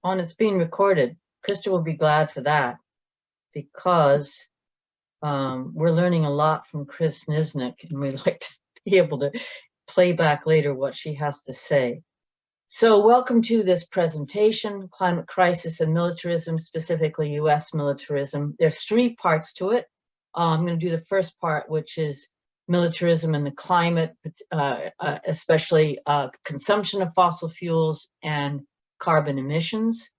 on. It's being recorded. Christa will be glad for that, because we're learning a lot from Kris Niznik, and we'd like to be able to play back later what she has to say. So welcome to this presentation, Climate Crisis and Militarism, specifically US militarism. There's 3 parts to it. I'm going to do the first part, which is militarism and the climate, especially consumption of fossil fuels and carbon emissions.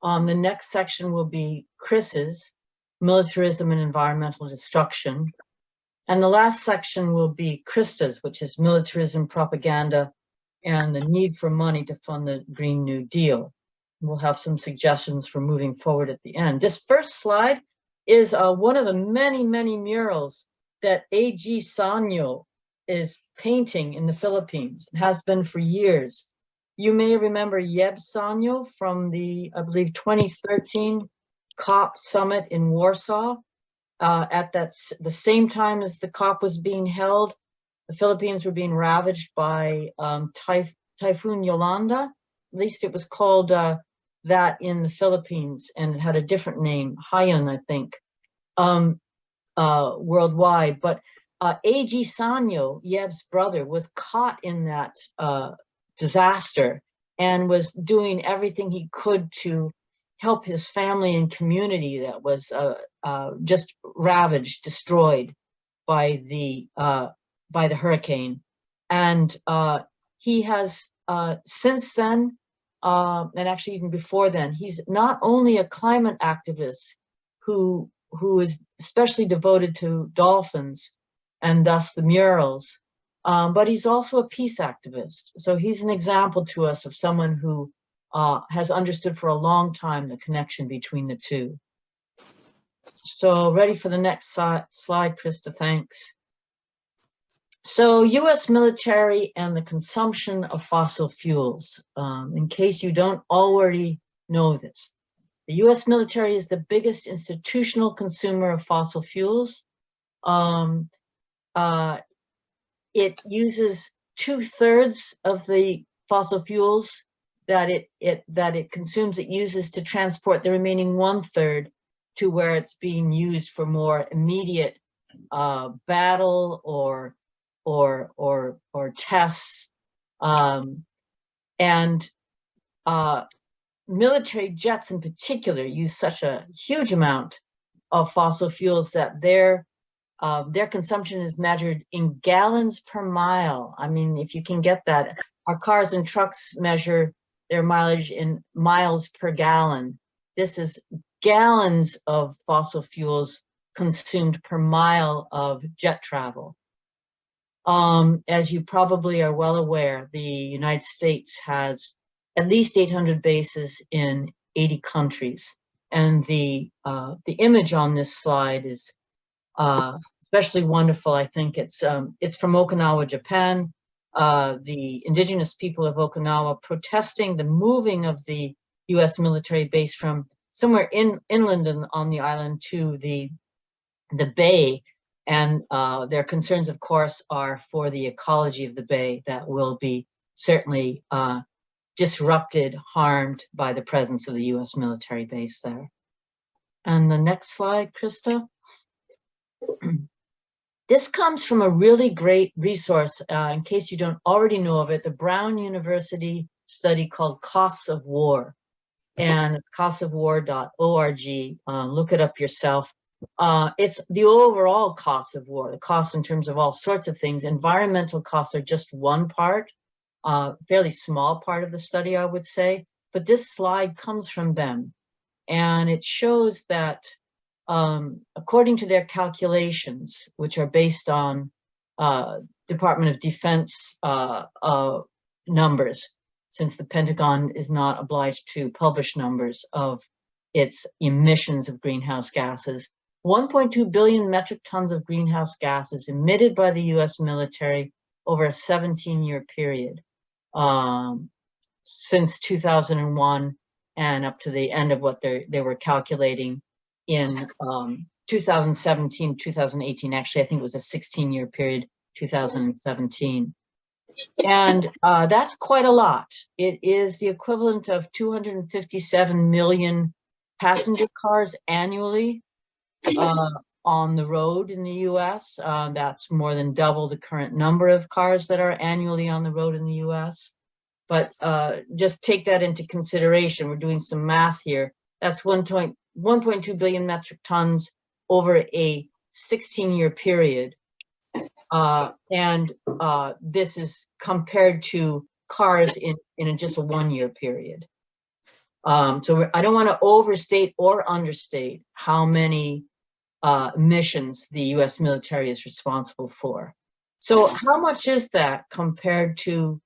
The next section will be Kris's militarism and environmental destruction. And the last section will be Krista's, which is militarism, propaganda, and the need for money to fund the Green New Deal. We'll have some suggestions for moving forward at the end. This first slide is one of the many, many murals that A.G. Sanyo is painting in the Philippines. It has been for years. You may remember Yeb Sanyo from the, I believe, 2013 COP summit in Warsaw. At the same time as the COP was being held, the Philippines were being ravaged by Typhoon Yolanda. At least it was called that in the Philippines, and it had a different name, Haiyan, I think, worldwide. But A.G. Sanyo, Yeb's brother, was caught in that disaster and was doing everything he could to help his family and community that was just ravaged, destroyed by the hurricane. And he has since then, and actually even before then, he's not only a climate activist who is especially devoted to dolphins and thus the murals, but he's also a peace activist. So he's an example to us of someone who has understood for a long time the connection between the two. So ready for the next slide, Christa, thanks. So US military and the consumption of fossil fuels. In case you don't already know this, the US military is the biggest institutional consumer of fossil fuels. It uses 2/3 of the fossil fuels that it consumes. It uses to transport the remaining 1/3 to where it's being used for more immediate battle or tests, and military jets in particular use such a huge amount of fossil fuels that their consumption is measured in gallons per mile. I mean, if you can get that, our cars and trucks measure their mileage in miles per gallon. This is gallons of fossil fuels consumed per mile of jet travel. As you probably are well aware, the United States has at least 800 bases in 80 countries. And the image on this slide is especially wonderful. I think it's from Okinawa, Japan. The indigenous people of Okinawa protesting the moving of the US military base from somewhere inland on the island to the bay. And their concerns, of course, are for the ecology of the bay that will be certainly disrupted, harmed by the presence of the US military base there. And the next slide, Christa. This comes from a really great resource, in case you don't already know of it, the Brown University study called Costs of War. And it's costsofwar.org. Look it up yourself. It's the overall cost of war, the costs in terms of all sorts of things. Environmental costs are just one part, fairly small part of the study, I would say. But this slide comes from them. And it shows that according to their calculations, which are based on Department of Defense numbers, since the Pentagon is not obliged to publish numbers of its emissions of greenhouse gases, 1.2 billion metric tons of greenhouse gases emitted by the US military over a 17-year period since 2001 and up to the end of what they were calculating in 2017, 2018. Actually, I think it was a 16-year period, 2017. And that's quite a lot. It is the equivalent of 257 million passenger cars annually on the road in the US. That's more than double the current number of cars that are annually on the road in the US. But just take that into consideration. We're doing some math here. That's 1.2 billion metric tons over a 16-year period. This is compared to cars in just a 1-year period. So I don't want to overstate or understate how many missions the US military is responsible for. So how much is that compared to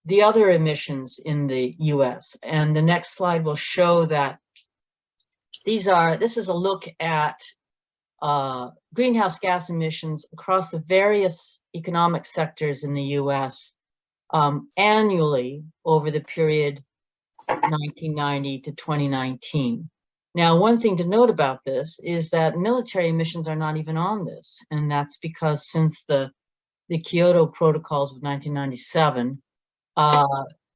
the other emissions in the US? And the next slide will show that this is a look at greenhouse gas emissions across the various economic sectors in the US annually over the period 1990 to 2019. Now, one thing to note about this is that military emissions are not even on this, and that's because since the Kyoto Protocols of 1997,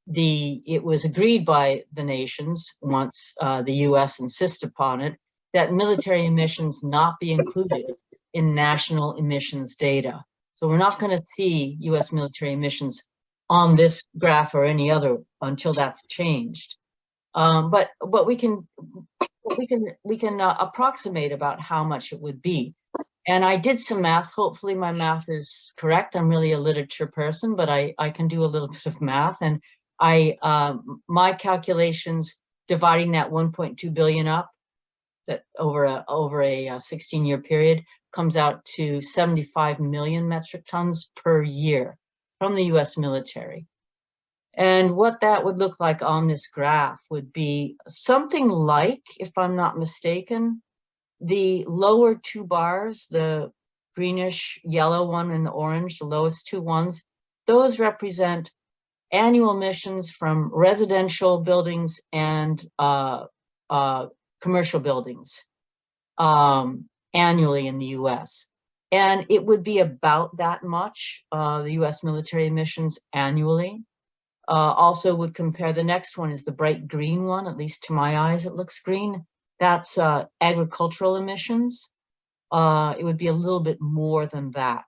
it was agreed by the nations, once the US insisted upon it, that military emissions not be included in national emissions data. So we're not going to see US military emissions on this graph or any other until that's changed. But we can approximate about how much it would be. And I did some math. Hopefully my math is correct. I'm really a literature person, but I can do a little bit of math. And my calculations dividing that 1.2 billion up, that over a 16-year period, comes out to 75 million metric tons per year from the US military. And what that would look like on this graph would be something like, if I'm not mistaken, the lower two bars, the greenish yellow one and the orange, the lowest two ones, those represent annual emissions from residential buildings and commercial buildings annually in the US. And it would be about that much, the US military emissions annually. Also would compare, the next one is the bright green one, at least to my eyes it looks green. That's agricultural emissions. It would be a little bit more than that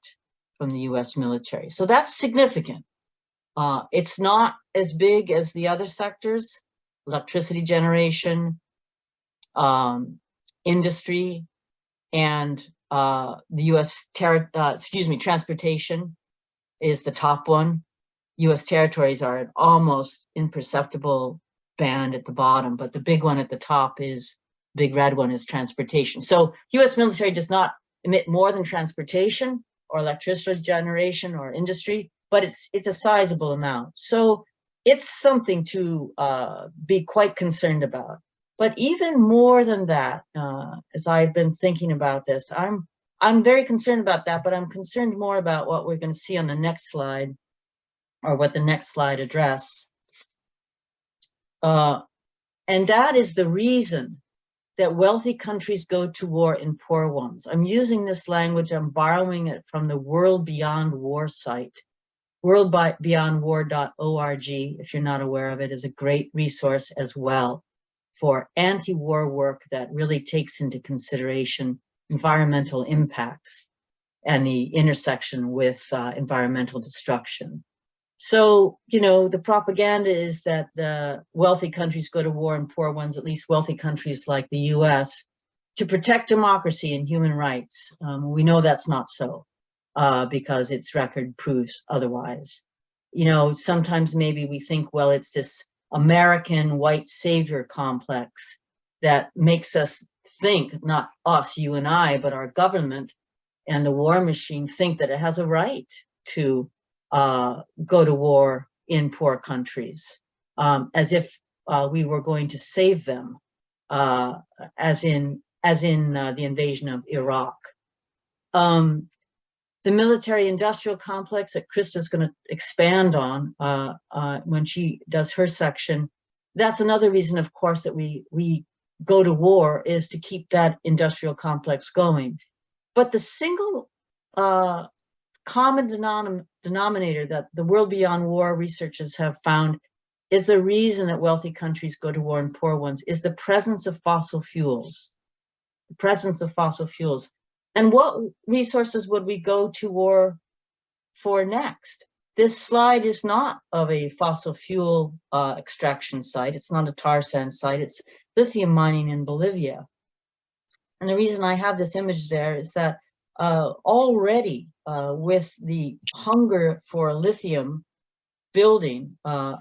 from the US military. So that's significant. It's not as big as the other sectors, electricity generation, industry, and the US transportation is the top one. US territories are an almost imperceptible band at the bottom, but the big one at the top is, big red one is transportation. So US military does not emit more than transportation or electricity generation or industry, but it's a sizable amount. So it's something to be quite concerned about. But even more than that, as I've been thinking about this, I'm very concerned about that, but I'm concerned more about what we're going to see on the next slide, or what the next slide address. And that is the reason that wealthy countries go to war in poor ones. I'm using this language, I'm borrowing it from the World Beyond War site. worldbeyondwar.org, if you're not aware of it, is a great resource as well for anti-war work that really takes into consideration environmental impacts and the intersection with environmental destruction. So, you know, the propaganda is that the wealthy countries go to war and poor ones, at least wealthy countries like the US, to protect democracy and human rights. We know that's not so, because its record proves otherwise. You know, sometimes maybe we think, well, it's this American white savior complex that makes us think, not us, you and I, but our government and the war machine think that it has a right to go to war in poor countries, as if we were going to save them, as in the invasion of Iraq. The military-industrial complex that Christa's going to expand on when she does her section, that's another reason, of course, that we go to war, is to keep that industrial complex going. But the single common denominator that the World Beyond War researchers have found is the reason that wealthy countries go to war and poor ones is the presence of fossil fuels. The presence of fossil fuels. And what resources would we go to war for next? This slide is not of a fossil fuel extraction site. It's not a tar sand site. It's lithium mining in Bolivia. And the reason I have this image there is that already with the hunger for lithium building,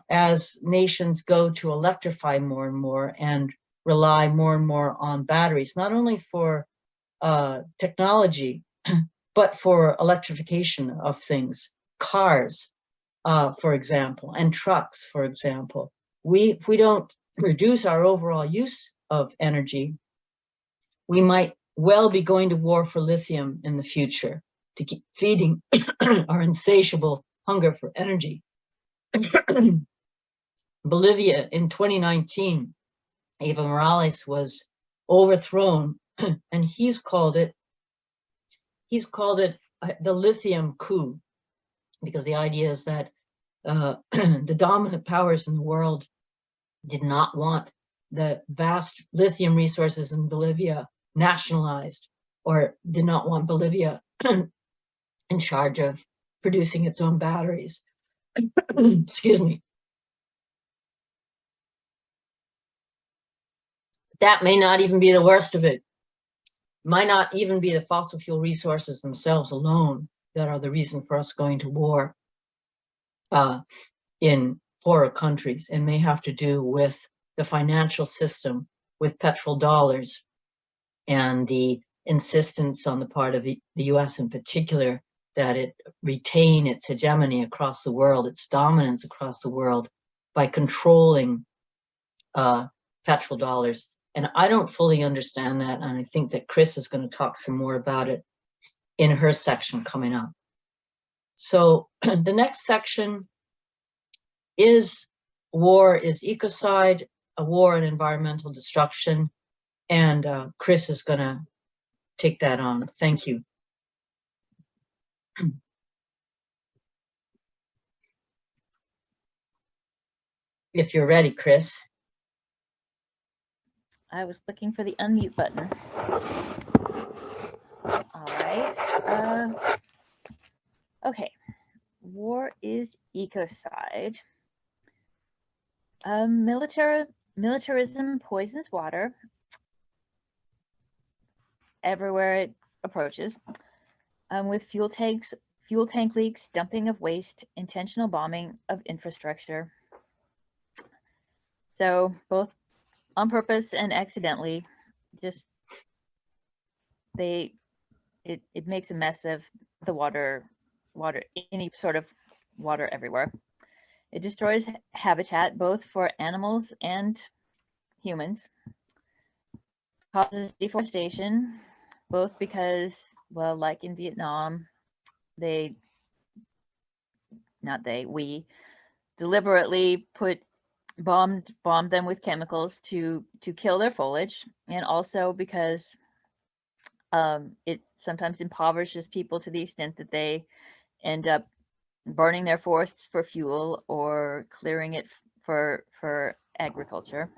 as nations go to electrify more and more and rely more and more on batteries, not only for technology, but for electrification of things, cars, for example, and trucks, for example. If we don't reduce our overall use of energy, we might well be going to war for lithium in the future to keep feeding our insatiable hunger for energy. Bolivia in 2019, Evo Morales was overthrown, and he's called it the lithium coup, because the idea is that the dominant powers in the world did not want the vast lithium resources in Bolivia nationalized, or did not want Bolivia in charge of producing its own batteries. Excuse me. That may not even be the worst of it. Might not even be the fossil fuel resources themselves alone that are the reason for us going to war in poorer countries. It may have to do with the financial system, with petrodollars, and the insistence on the part of the US in particular that it retain its hegemony across the world, its dominance across the world, by controlling petrodollars. And I don't fully understand that, and I think that Kris is going to talk some more about it in her section coming up. So the next section is war is ecocide, a war and environmental destruction, and Kris is going to take that on. Thank you. If you're ready, Kris. I was looking for the unmute button. All right. Okay. War is ecocide. Militarism poisons water everywhere it approaches, with fuel tank leaks, dumping of waste, intentional bombing of infrastructure. So both on purpose and accidentally, just it makes a mess of the water, any sort of water everywhere. It destroys habitat both for animals and humans, causes deforestation, both because, well, like in Vietnam, we deliberately bombed them with chemicals to kill their foliage, and also because it sometimes impoverishes people to the extent that they end up burning their forests for fuel or clearing it for agriculture.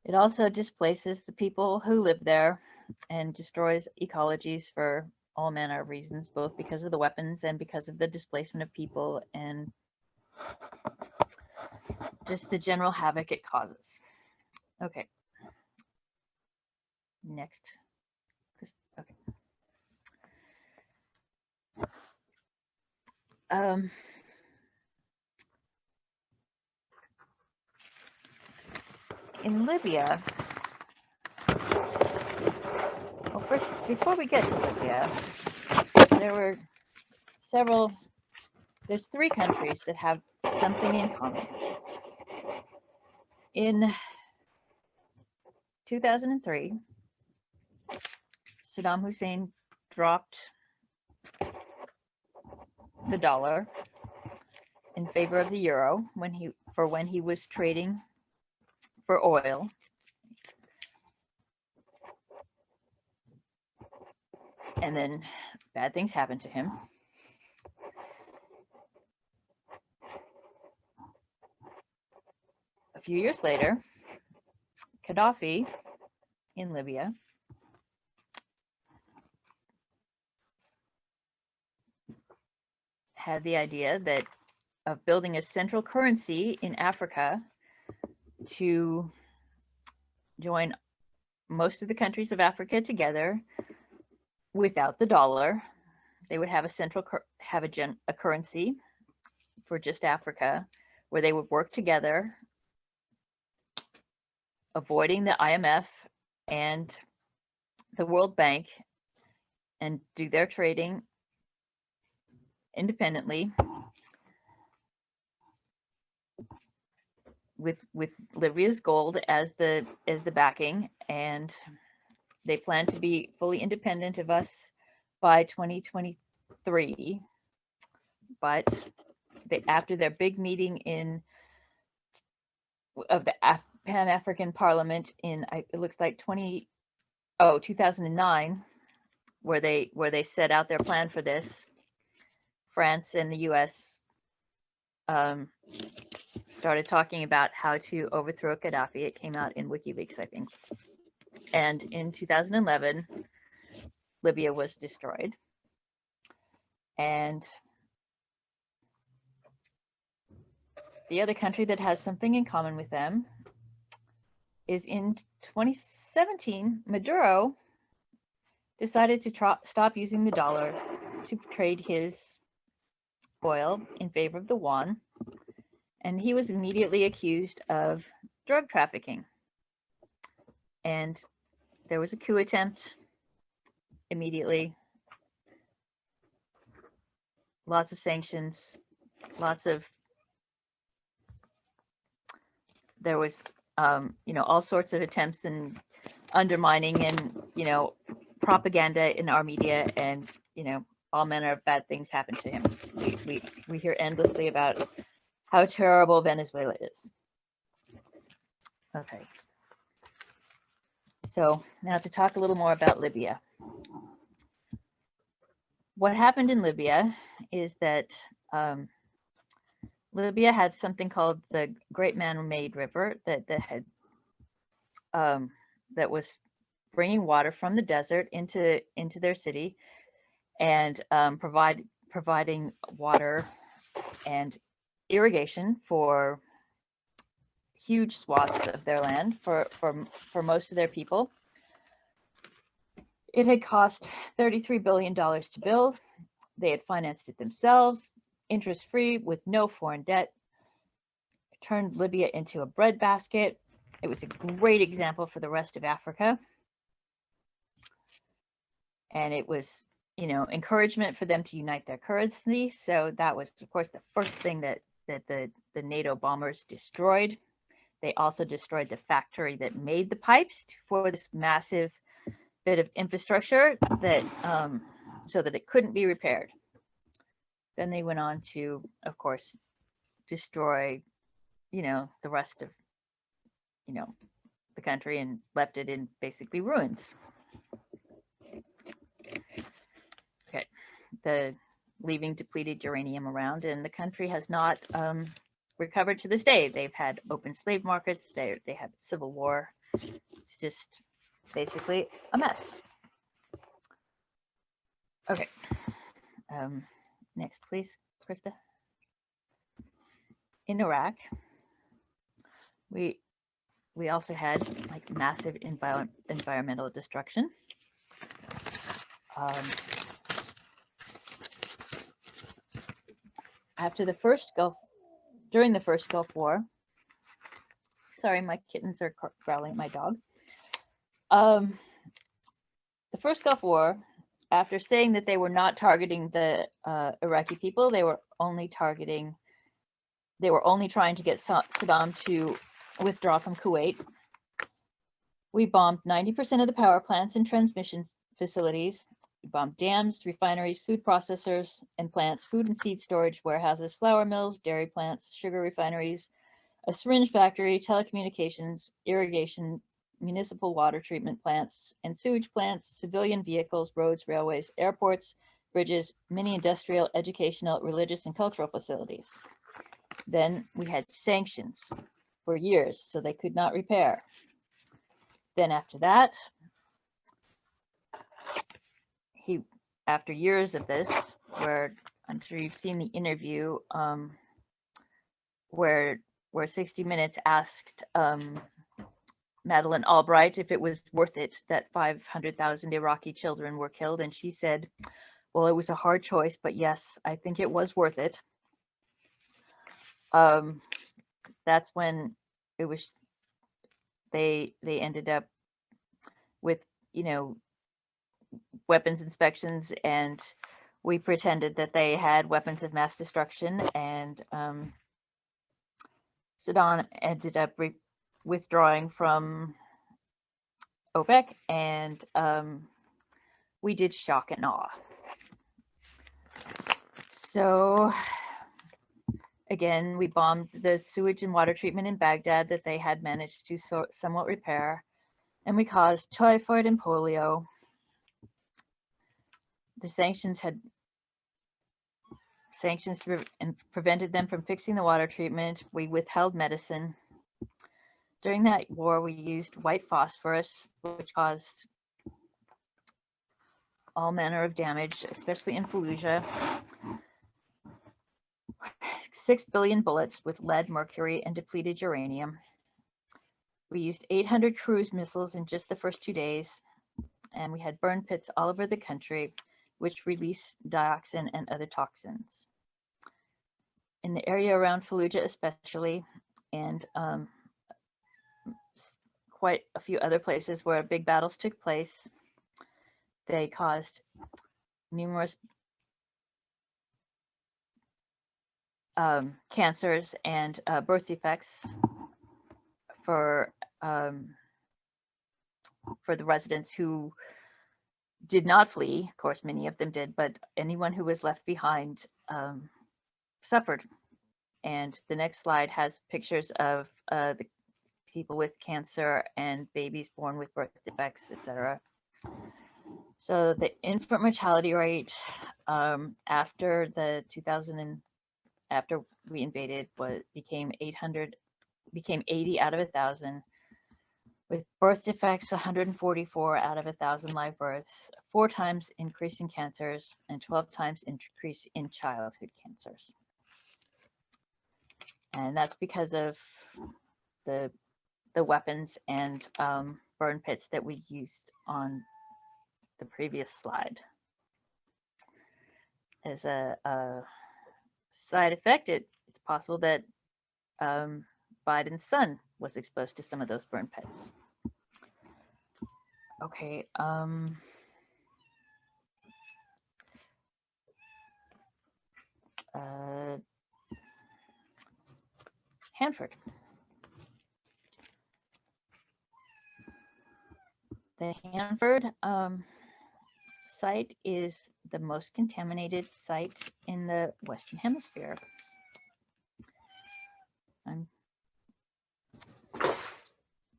It also displaces the people who live there and destroys ecologies for all manner of reasons, both because of the weapons and because of the displacement of people and just the general havoc it causes. Okay. Next. Okay. In Libya, well, first, before we get to Libya, there's 3 countries that have something in common. In 2003, Saddam Hussein dropped the dollar in favor of the euro when he was trading for oil. And then bad things happened to him. a few years later, Gaddafi in Libya had the idea that of building a central currency in Africa to join most of the countries of Africa together without the dollar. They would have a currency for just Africa, where they would work together, avoiding the IMF and the World Bank, and do their trading independently with Libya's gold as the backing, and they plan to be fully independent of us by 2023. But after their big meeting of the Pan-African Parliament in, it looks like 2009, where they set out their plan for this, France and the US started talking about how to overthrow Gaddafi. It came out in WikiLeaks, I think. And in 2011, Libya was destroyed. And the other country that has something in common with them is in 2017, Maduro decided to stop using the dollar to trade his oil in favor of the yuan. And he was immediately accused of drug trafficking. And there was a coup attempt immediately. Lots of sanctions, there was, all sorts of attempts and undermining and, propaganda in our media, and, all manner of bad things happened to him. We hear endlessly about how terrible Venezuela is. Okay. So now to talk a little more about Libya. What happened in Libya is that Libya had something called the Great Man-Made River that was bringing water from the desert into their city, and providing water and irrigation for huge swaths of their land for most of their people. It had cost $33 billion to build. They had financed it themselves, interest-free, with no foreign debt. It turned Libya into a breadbasket. It was a great example for the rest of Africa. And it was, encouragement for them to unite their currency. So that was, of course, the first thing that the NATO bombers destroyed. They also destroyed the factory that made the pipes for this massive bit of infrastructure that so that it couldn't be repaired. Then they went on to, of course, destroy, the rest of, the country, and left it in basically ruins. Okay, leaving depleted uranium around, and the country has not recovered to this day. They've had open slave markets. They have civil war. It's just basically a mess. Okay. Next, please, Christa. In Iraq, we also had like massive environmental destruction. During the first Gulf War, sorry, my kittens are growling at my dog. The first Gulf War, after saying that they were not targeting the Iraqi people, they were only trying to get Saddam to withdraw from Kuwait. We bombed 90% of the power plants and transmission facilities. We bombed dams, refineries, food processors and plants, food and seed storage warehouses, flour mills, dairy plants, sugar refineries, a syringe factory, telecommunications, irrigation, municipal water treatment plants and sewage plants, civilian vehicles, roads, railways, airports, bridges, many industrial, educational, religious, and cultural facilities. Then we had sanctions for years, so they could not repair. Then after that, after years of this, where I'm sure you've seen the interview, where 60 Minutes asked Madeleine Albright if it was worth it that 500,000 Iraqi children were killed, and she said, well, it was a hard choice, but yes, I think it was worth it. That's when it was, they ended up with, you know, weapons inspections, and we pretended that they had weapons of mass destruction, and Saddam ended up withdrawing from OPEC, and we did shock and awe. So again, we bombed the sewage and water treatment in Baghdad that they had managed to somewhat repair, and we caused typhoid and polio. The sanctions prevented them from fixing the water treatment. We withheld medicine. During that war, we used white phosphorus, which caused all manner of damage, especially in Fallujah. 6 billion bullets with lead, mercury, and depleted uranium. We used 800 cruise missiles in just the first 2 days, and we had burn pits all over the country, which released dioxin and other toxins. In the area around Fallujah especially, and quite a few other places where big battles took place, they caused numerous cancers and birth defects for the residents who did not flee. Of course, many of them did, but anyone who was left behind suffered. And the next slide has pictures of the people with cancer and babies born with birth defects, etc. So the infant mortality rate after we invaded became 80 out of 1,000, with birth defects 144 out of 1,000 live births, 4 times increase in cancers, and 12 times increase in childhood cancers. And that's because of the weapons and burn pits that we used on the previous slide. As a side effect, it's possible that Biden's son was exposed to some of those burn pits. Okay. Hanford. The Hanford site is the most contaminated site in the Western Hemisphere.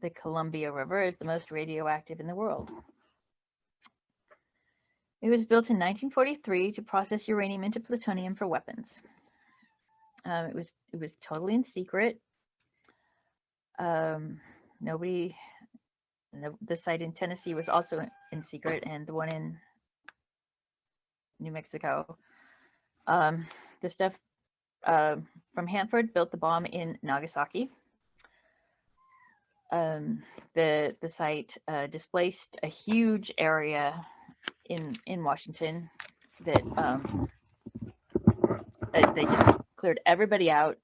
The Columbia River is the most radioactive in the world. It was built in 1943 to process uranium into plutonium for weapons. It was totally in secret. Nobody. The site in Tennessee was also in secret, and the one in New Mexico. The stuff from Hanford built the bomb in Nagasaki. The site displaced a huge area in Washington that they just cleared everybody out,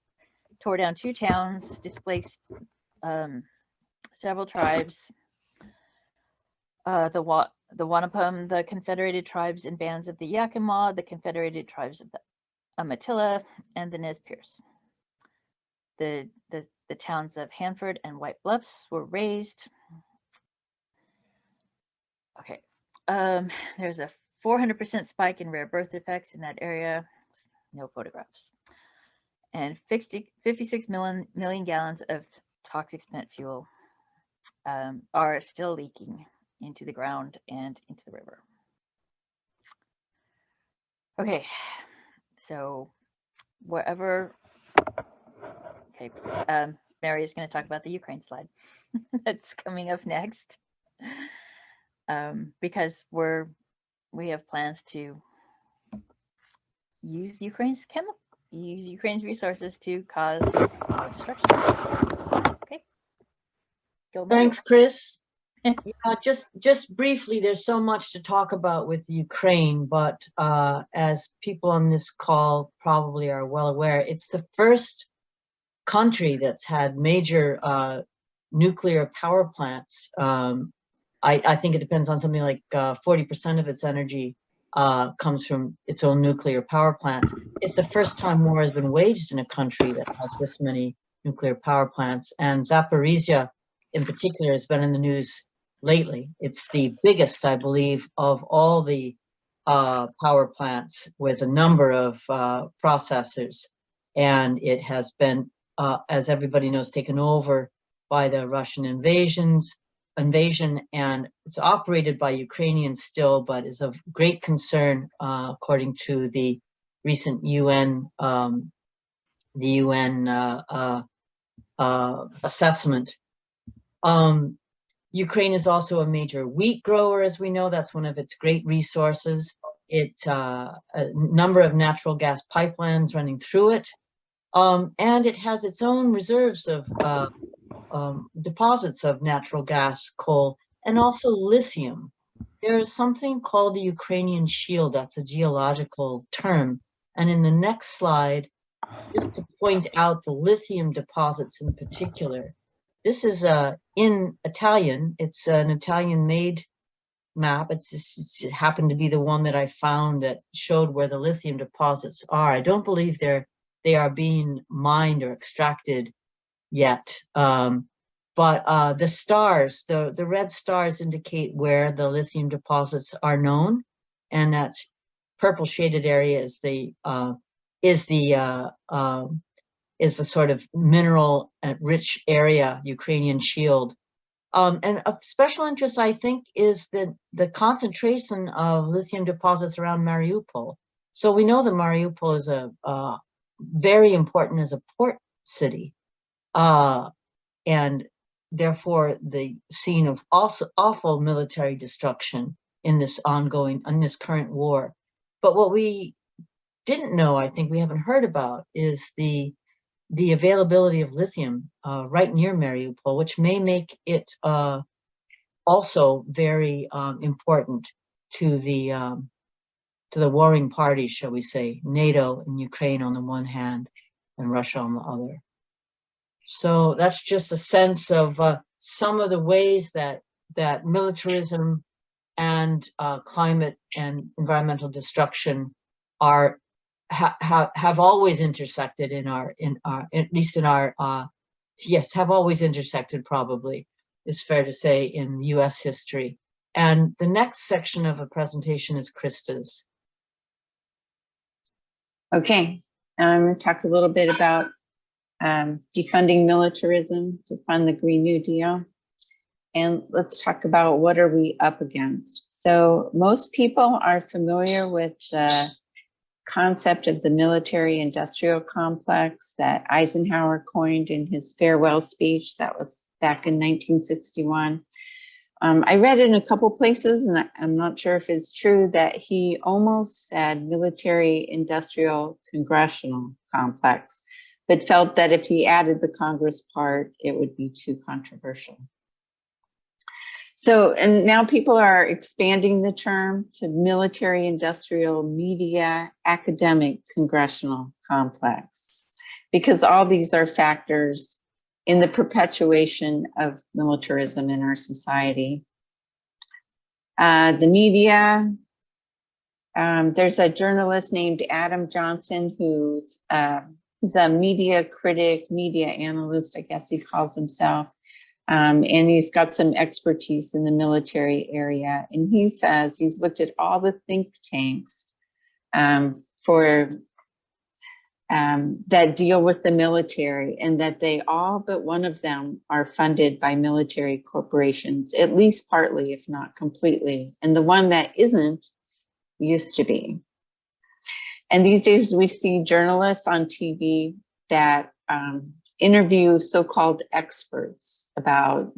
tore down 2 towns, displaced several tribes. The Wanapum, the Confederated Tribes and bands of the Yakima, the Confederated Tribes of the Umatilla, and the Nez Perce. The towns of Hanford and White Bluffs were razed. Okay, there's a 400% spike in rare birth defects in that area. No photographs. And 56 million gallons of toxic spent fuel are still leaking into the ground and into the river. Okay, so wherever, okay, Mary is going to talk about the Ukraine slide that's coming up next, because we have plans to use Ukraine's resources to cause more destruction. Okay. Go, Mary. Thanks, Kris. Yeah, just briefly, there's so much to talk about with Ukraine, but as people on this call probably are well aware, it's the first country that's had major nuclear power plants. I think it depends on something like 40% of its energy comes from its own nuclear power plants. It's the first time war has been waged in a country that has this many nuclear power plants, and Zaporizhia in particular has been in the news lately. It's the biggest, I believe, of all the power plants, with a number of processors, and it has been, as everybody knows, taken over by the Russian invasion, and it's operated by Ukrainians still, but is of great concern according to the recent UN assessment. Ukraine is also a major wheat grower, as we know. That's one of its great resources. It's a number of natural gas pipelines running through it, and it has its own reserves of deposits of natural gas, coal, and also lithium. There is something called the Ukrainian Shield. That's a geological term. And in the next slide, just to point out the lithium deposits in particular. This is in Italian. It's an Italian-made map. It happened to be the one that I found that showed where the lithium deposits are. I don't believe they are being mined or extracted yet. But the stars, the red stars indicate where the lithium deposits are known, and that purple shaded area is the sort of mineral rich area, Ukrainian Shield. And of special interest, I think, is the concentration of lithium deposits around Mariupol. So we know that Mariupol is very important as a port city, and therefore the scene of also awful military destruction in this current war. But what we didn't know, I think we haven't heard about, is the availability of lithium right near Mariupol, which may make it also very important to the warring parties, shall we say, NATO and Ukraine on the one hand, and Russia on the other. So that's just a sense of some of the ways that militarism and climate and environmental destruction have always intersected have always intersected, probably is fair to say, in US history. And the next section of the presentation is Christa's. Okay, I'm going to talk a little bit about defunding militarism to fund the Green New Deal. And let's talk about what are we up against. So most people are familiar with the concept of the military-industrial complex that Eisenhower coined in his farewell speech. That was back in 1961. I read it in a couple places, and I'm not sure if it's true, that he almost said military-industrial congressional complex, but felt that if he added the Congress part, it would be too controversial. So, and now people are expanding the term to military, industrial, media, academic, congressional complex, because all these are factors in the perpetuation of militarism in our society. The media, there's a journalist named Adam Johnson who's a media critic, media analyst, I guess he calls himself. And he's got some expertise in the military area. And he says he's looked at all the think tanks that deal with the military, and that they all but one of them are funded by military corporations, at least partly, if not completely. And the one that isn't used to be. And these days we see journalists on TV that interview so-called experts about,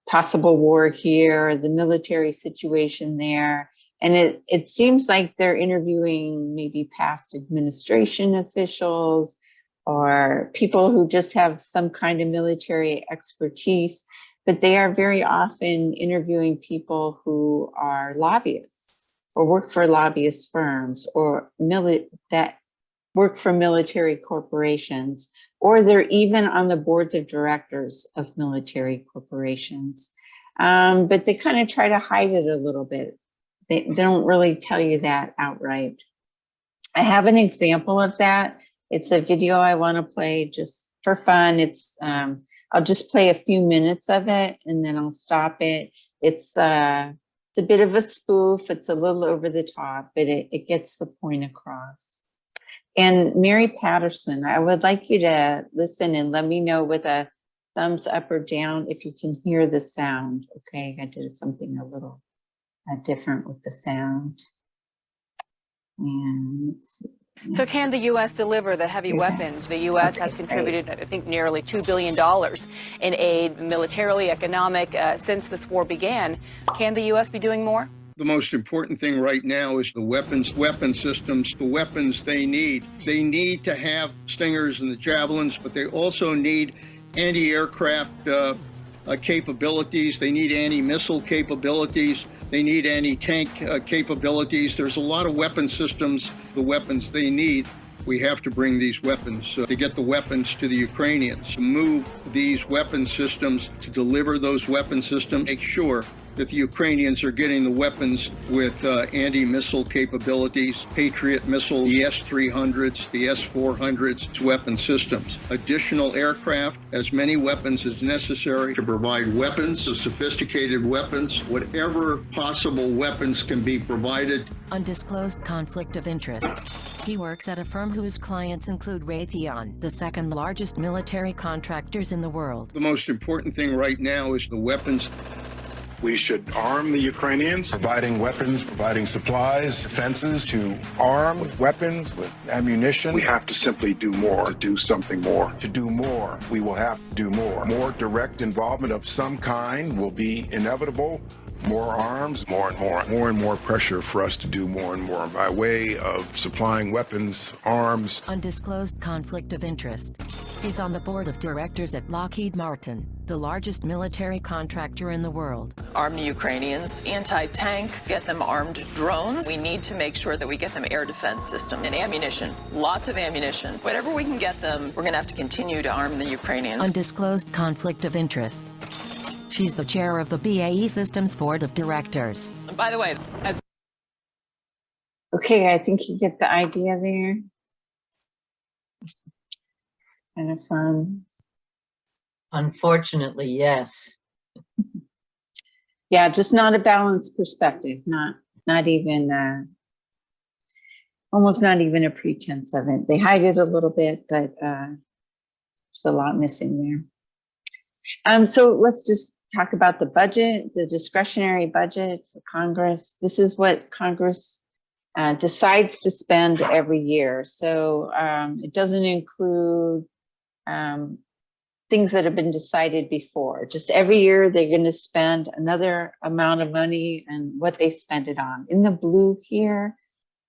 possible war here, the military situation there. And it seems like they're interviewing maybe past administration officials or people who just have some kind of military expertise, but they are very often interviewing people who are lobbyists or work for lobbyist firms or that work for military corporations, or they're even on the boards of directors of military corporations. But they kind of try to hide it a little bit. They don't really tell you that outright. I have an example of that. It's a video I want to play just for fun. It's I'll just play a few minutes of it and then I'll stop it. It's a bit of a spoof. It's a little over the top, but it gets the point across. And Mary Paterson, I would like you to listen and let me know with a thumbs up or down if you can hear the sound. Okay, I did something a little different with the sound. And let's see. So can the U.S. deliver the heavy weapons? The U.S. has contributed, I think, nearly $2 billion in aid, militarily, economic, since this war began. Can the U.S. be doing more? The most important thing right now is the weapon systems, the weapons they need. They need to have Stingers and the Javelins, but they also need anti-aircraft capabilities. They need anti-missile capabilities. They need anti-tank capabilities. There's a lot of weapon systems, the weapons they need. We have to bring these weapons to get the weapons to the Ukrainians, to move these weapon systems, to deliver those weapon systems, make sure that the Ukrainians are getting the weapons with anti-missile capabilities, Patriot missiles, the S-300s, the S-400s, weapon systems. Additional aircraft, as many weapons as necessary to provide weapons, so sophisticated weapons, whatever possible weapons can be provided. Undisclosed conflict of interest. He works at a firm whose clients include Raytheon, the second largest military contractors in the world. The most important thing right now is the weapons. We should arm the Ukrainians, providing weapons, providing supplies, defenses to arm with weapons, with ammunition. We have to simply do more, to do something more. To do more, we will have to do more. More direct involvement of some kind will be inevitable. More arms, more and more pressure for us to do more and more by way of supplying weapons, arms. Undisclosed conflict of interest. He's on the board of directors at Lockheed Martin, the largest military contractor in the world. Arm the Ukrainians, anti-tank, get them armed drones. We need to make sure that we get them air defense systems and ammunition, lots of ammunition. Whatever we can get them, we're going to have to continue to arm the Ukrainians. Undisclosed conflict of interest. She's the chair of the BAE Systems Board of Directors. By the way, okay, I think you get the idea there. Kind of fun. Unfortunately, yes. Yeah, just not a balanced perspective, not even almost not even a pretense of it. They hide it a little bit, but there's a lot missing there. So let's just talk about the budget, the discretionary budget for Congress. This is what Congress decides to spend every year. So it doesn't include things that have been decided before. Just every year they're going to spend another amount of money and what they spend it on. In the blue here,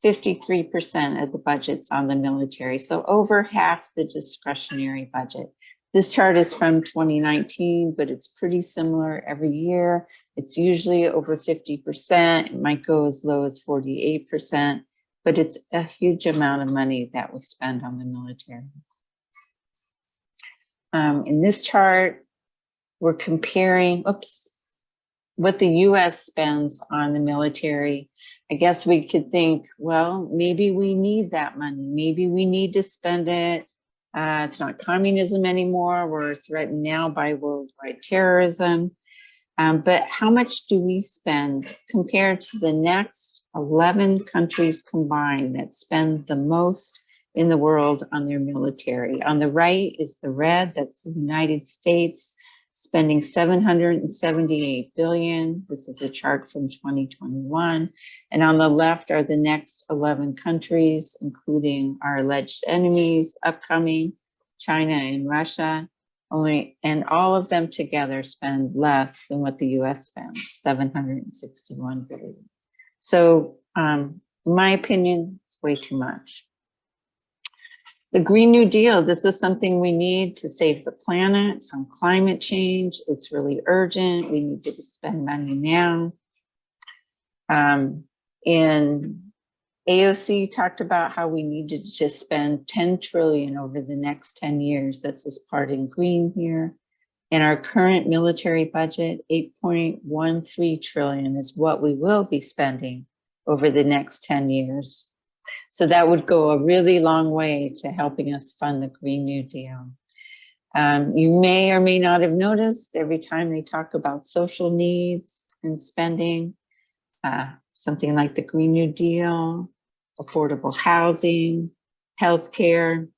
53% of the budget's on the military. So over half the discretionary budget. This chart is from 2019, but it's pretty similar every year. It's usually over 50%. It might go as low as 48%, but it's a huge amount of money that we spend on the military. In this chart, we're comparing, what the US spends on the military. I guess we could think, well, maybe we need that money. Maybe we need to spend it. It's not communism anymore. We're threatened now by worldwide terrorism. But how much do we spend compared to the next 11 countries combined that spend the most in the world on their military? On the right is the red, that's the United States, spending $778 billion. This is a chart from 2021. And on the left are the next 11 countries, including our alleged enemies, upcoming, China, and Russia, and all of them together spend less than what the US spends, $761 billion. So in my opinion, it's way too much. The Green New Deal, this is something we need to save the planet from climate change. It's really urgent. We need to spend money now. And AOC talked about how we need to just spend 10 trillion over the next 10 years. That's this part in green here. And our current military budget, 8.13 trillion is what we will be spending over the next 10 years. So that would go a really long way to helping us fund the Green New Deal. You may or may not have noticed every time they talk about social needs and spending, something like the Green New Deal, affordable housing, healthcare,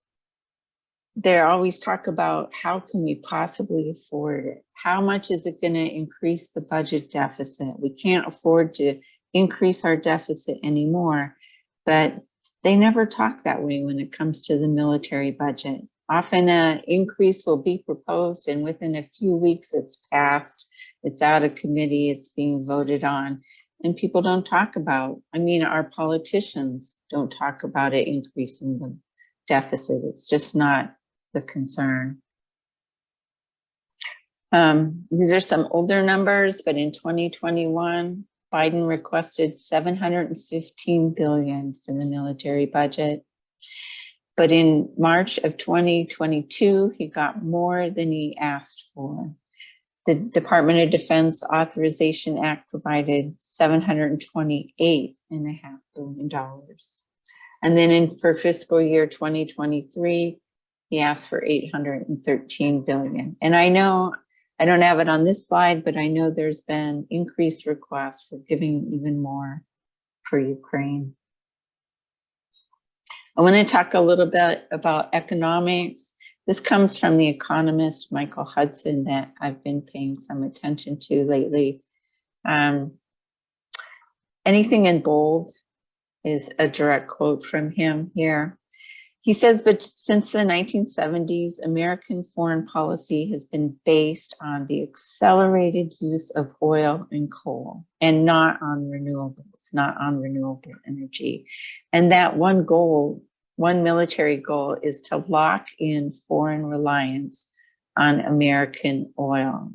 they always talk about how can we possibly afford it? How much is it going to increase the budget deficit? We can't afford to increase our deficit anymore, but they never talk that way when it comes to the military budget. Often an increase will be proposed and within a few weeks it's passed, it's out of committee, it's being voted on. And people don't talk about, I mean, our politicians don't talk about it increasing the deficit. It's just not the concern. These are some older numbers, but in 2021, Biden requested $715 billion for the military budget. But in March of 2022, he got more than he asked for. The Department of Defense Authorization Act provided $728.5 billion. And then for fiscal year 2023, he asked for $813 billion. And I know, I don't have it on this slide, but I know there's been increased requests for giving even more for Ukraine. I want to talk a little bit about economics. This comes from the economist Michael Hudson that I've been paying some attention to lately. Anything in bold is a direct quote from him here. He says, but since the 1970s, American foreign policy has been based on the accelerated use of oil and coal and not on renewables, not on renewable energy. And that one goal, one military goal is to lock in foreign reliance on American oil.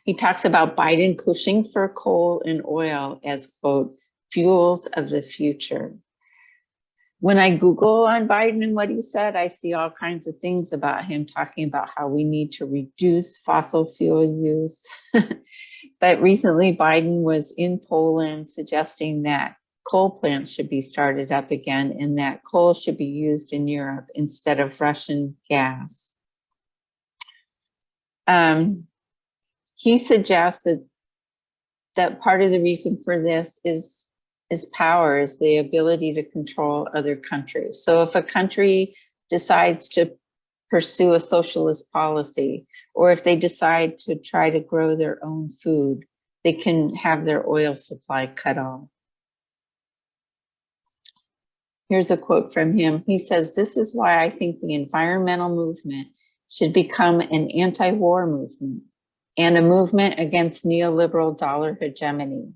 He talks about Biden pushing for coal and oil as, quote, fuels of the future. When I Google on Biden and what he said, I see all kinds of things about him talking about how we need to reduce fossil fuel use. But recently Biden was in Poland suggesting that coal plants should be started up again and that coal should be used in Europe instead of Russian gas. He suggests that part of the reason for this is power, is the ability to control other countries. So if a country decides to pursue a socialist policy, or if they decide to try to grow their own food, they can have their oil supply cut off. Here's a quote from him. He says, "This is why I think the environmental movement should become an anti-war movement and a movement against neoliberal dollar hegemony.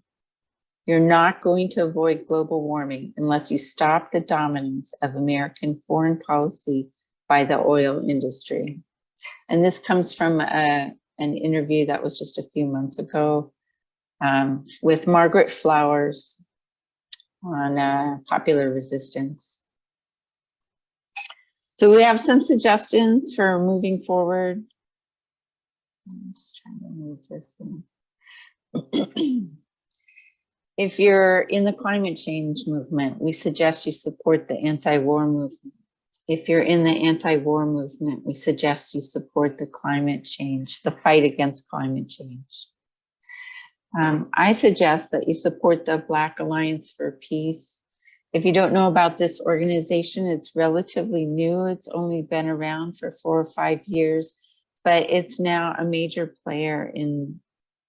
You're not going to avoid global warming unless you stop the dominance of American foreign policy by the oil industry." And this comes from an interview that was just a few months ago with Margaret Flowers on popular resistance. So we have some suggestions for moving forward. I'm just trying to move this in. If you're in the climate change movement, we suggest you support the anti-war movement. If you're in the anti-war movement, we suggest you support the climate change, the fight against climate change. I suggest that you support the Black Alliance for Peace. If you don't know about this organization, it's relatively new. It's only been around for 4 or 5 years, but it's now a major player in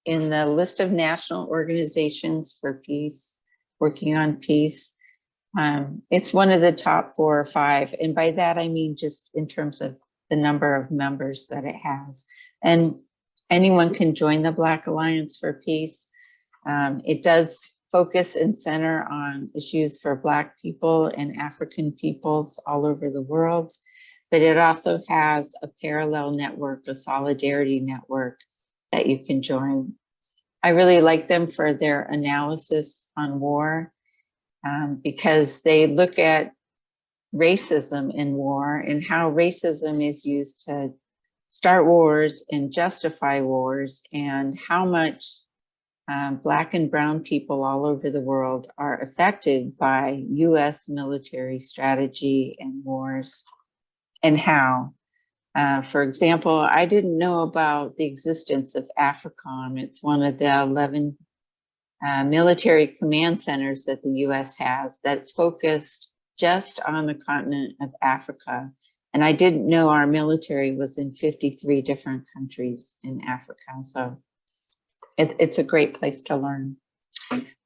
the list of national organizations for peace, working on peace. It's one of the top 4 or 5. And by that, I mean just in terms of the number of members that it has. And anyone can join the Black Alliance for Peace. It does focus and center on issues for Black people and African peoples all over the world, but it also has a parallel network, a solidarity network that you can join. I really like them for their analysis on war, because they look at racism in war and how racism is used to start wars and justify wars, and how much Black and brown people all over the world are affected by US military strategy and wars, and how. For example, I didn't know about the existence of AFRICOM. It's one of the 11 military command centers that the US has that's focused just on the continent of Africa. And I didn't know our military was in 53 different countries in Africa. So it's a great place to learn.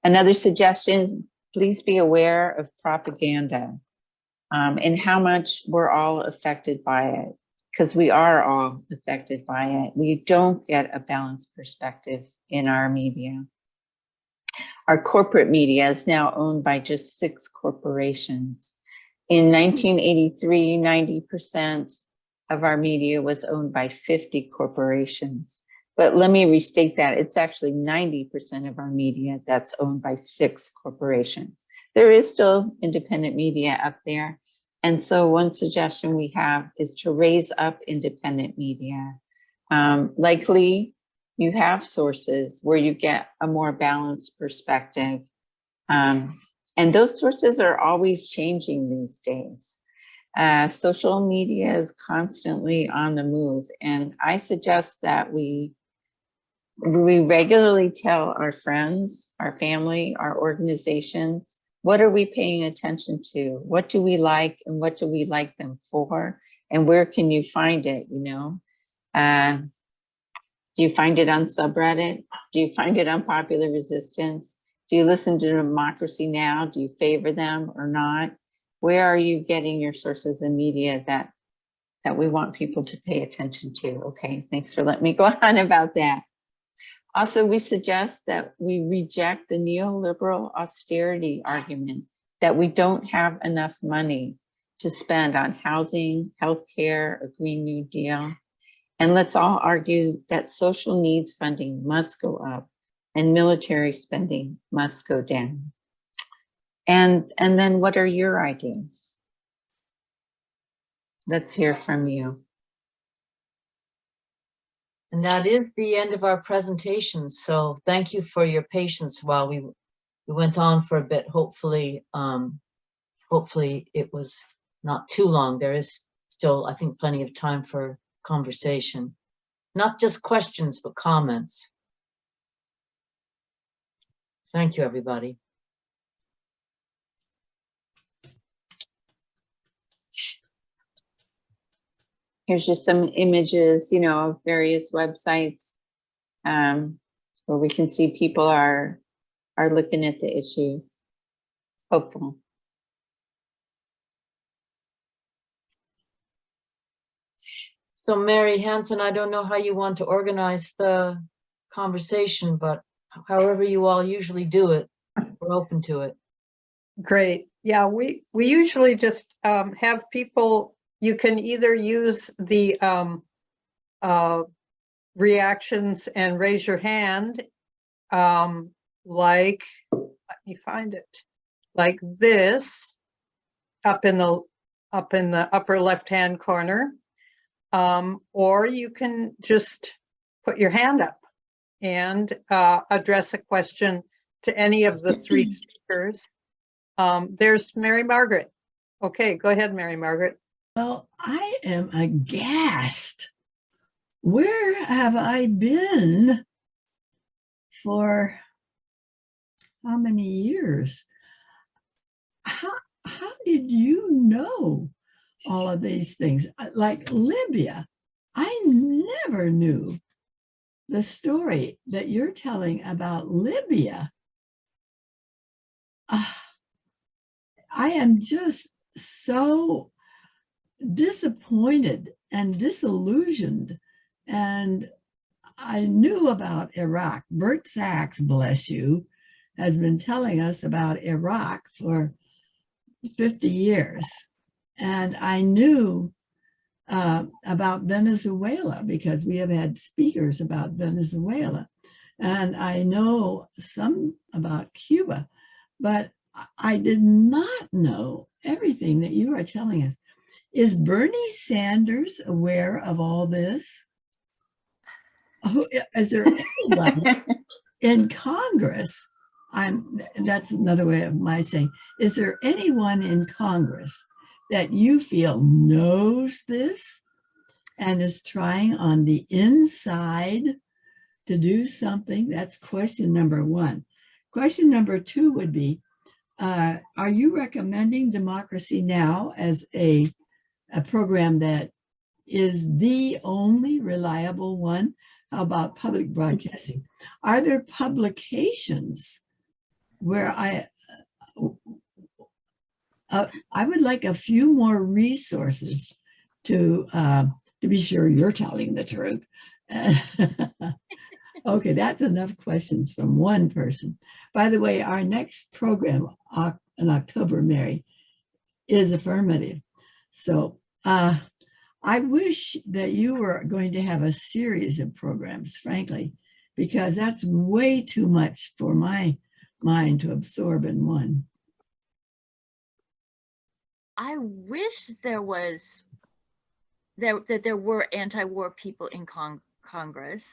Another suggestion is please be aware of propaganda and how much we're all affected by it, because we are all affected by it. We don't get a balanced perspective in our media. Our corporate media is now owned by just 6 corporations. In 1983, 90% of our media was owned by 50 corporations. But let me restate that. It's actually 90% of our media that's owned by 6 corporations. There is still independent media up there. And so one suggestion we have is to raise up independent media. Likely you have sources where you get a more balanced perspective. And those sources are always changing these days. Social media is constantly on the move. And I suggest that we regularly tell our friends, our family, our organizations, what are we paying attention to? What do we like and what do we like them for? And where can you find it, you know? Do you find it on subreddit? Do you find it on Popular Resistance? Do you listen to Democracy Now? Do you favor them or not? Where are you getting your sources of media that we want people to pay attention to? Okay, thanks for letting me go on about that. Also, we suggest that we reject the neoliberal austerity argument that we don't have enough money to spend on housing, healthcare, a Green New Deal. And let's all argue that social needs funding must go up and military spending must go down. And then what are your ideas? Let's hear from you. And that is the end of our presentation. So thank you for your patience while we went on for a bit. Hopefully it was not too long. There is still, I think, plenty of time for conversation. Not just questions, but comments. Thank you, everybody. Here's just some images, you know, of various websites where we can see people are looking at the issues. Hopeful. So Mary Hansen, I don't know how you want to organize the conversation, but however you all usually do it, we're open to it. Great. Yeah, we usually just have people, you can either use the reactions and raise your hand, like, let me find it, like this, up in the upper left-hand corner, or you can just put your hand up and address a question to any of the 3 speakers. There's Mary Margaret. Okay, go ahead, Mary Margaret. Well, I am aghast. Where have I been for how many years? How did you know all of these things? Like Libya, I never knew the story that you're telling about Libya. I am just so disappointed and disillusioned. And I knew about Iraq. Bert Sachs, bless you, has been telling us about Iraq for 50 years. And I knew about Venezuela because we have had speakers about Venezuela. And I know some about Cuba, but I did not know everything that you are telling us. Is Bernie Sanders aware of all this? Is there anybody in Congress? That's another way of my saying, is there anyone in Congress that you feel knows this and is trying on the inside to do something? That's question number one. Question number two would be, are you recommending Democracy Now! As a program that is the only reliable one? How about public broadcasting? Are there publications where I would like a few more resources to be sure you're telling the truth. Okay, that's enough questions from one person. By the way, our next program in October, Mary, is affirmative. So I wish that you were going to have a series of programs, frankly, because that's way too much for my mind to absorb in one. I wish there was that there were anti-war people in Congress.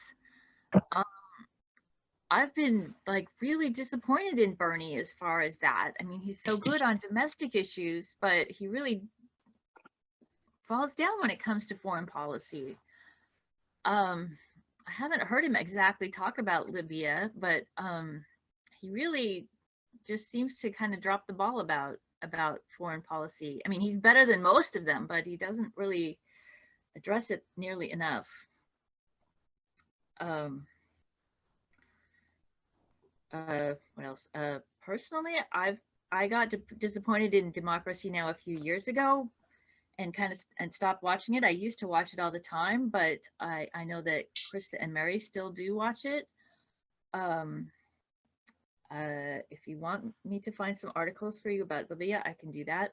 I've been like really disappointed in Bernie as far as that. I mean, he's so good on domestic issues, but he really falls down when it comes to foreign policy. I haven't heard him exactly talk about Libya, but he really just seems to kind of drop the ball about foreign policy. I mean, he's better than most of them, but he doesn't really address it nearly enough. What else? Personally, I got disappointed in Democracy Now! A few years ago, and stopped watching it. I used to watch it all the time, but I know that Krista and Mary still do watch it. If you want me to find some articles for you about Libya, I can do that.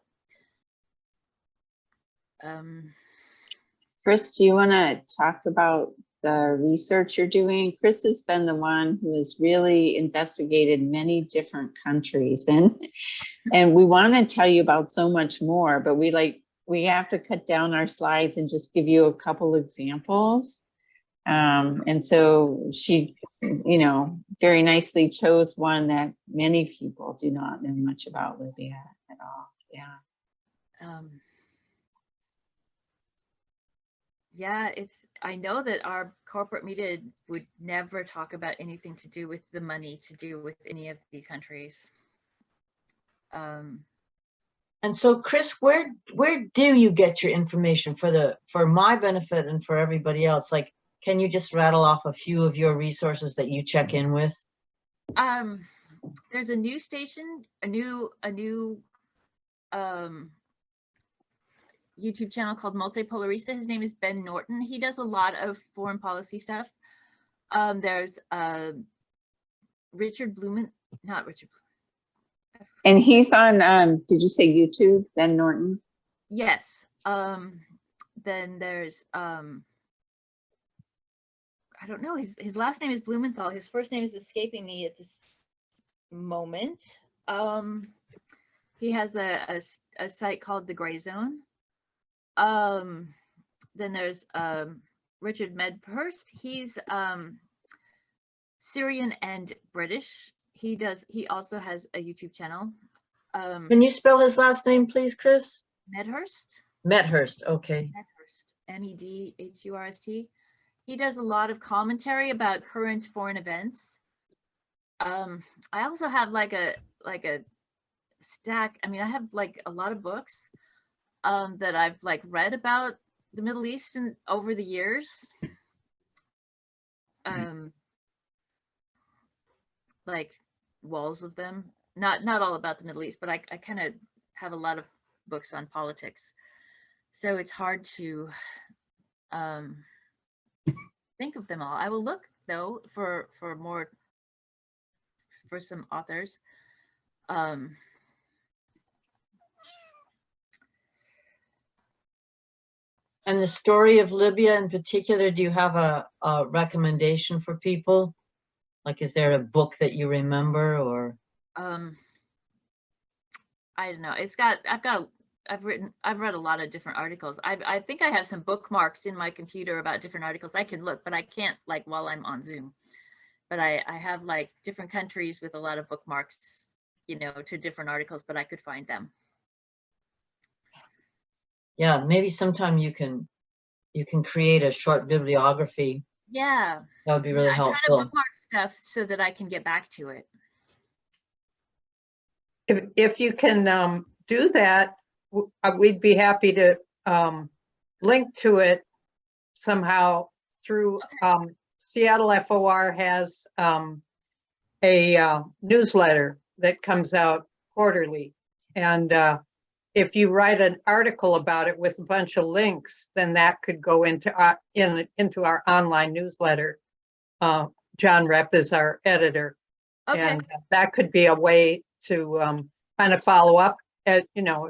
Kris, do you want to talk about the research you're doing? Kris has been the one who has really investigated many different countries, and we want to tell you about so much more, but we have to cut down our slides and just give you a couple examples. And so she, very nicely chose one that many people do not know much about Libya at all. Yeah. Yeah, I know that our corporate media would never talk about anything to do with the money to do with any of these countries. And so, Kris, where do you get your information for my benefit and for everybody else? Like, can you just rattle off a few of your resources that you check in with? There's a new station, a new YouTube channel called Multipolarista. His name is Ben Norton. He does a lot of foreign policy stuff. There's Richard Blumen, not Richard. And he's on, did you say YouTube, Ben Norton? Yes. Then there's, I don't know, his last name is Blumenthal. His first name is escaping me at this moment. He has a site called The Gray Zone. Then there's Richard Medhurst. He's Syrian and British. He also has a YouTube channel. Can you spell his last name, please, Kris? Medhurst. Medhurst, okay. Medhurst, Medhurst. He does a lot of commentary about current foreign events. I also have like a stack. I mean, I have like a lot of books that I've like read about the Middle East and over the years. Like walls of them. Not all about the Middle East, but I kind of have a lot of books on politics. So it's hard to think of them all. I will look though for some authors. And the story of Libya in particular, do you have a recommendation for people? Like, is there a book that you remember, or? I don't know. I've read a lot of different articles. I think I have some bookmarks in my computer about different articles. I can look, but I can't like while I'm on Zoom. But I have like different countries with a lot of bookmarks, you know, to different articles, but I could find them. Yeah, maybe sometime you can create a short bibliography. Yeah. That would be really helpful. I try to bookmark stuff so that I can get back to it. If you can do that, we'd be happy to link to it somehow through Seattle FOR has a newsletter that comes out quarterly. And if you write an article about it with a bunch of links, then that could go into our online newsletter. John Rep is our editor. Okay. And that could be a way to kind of follow up at, you know,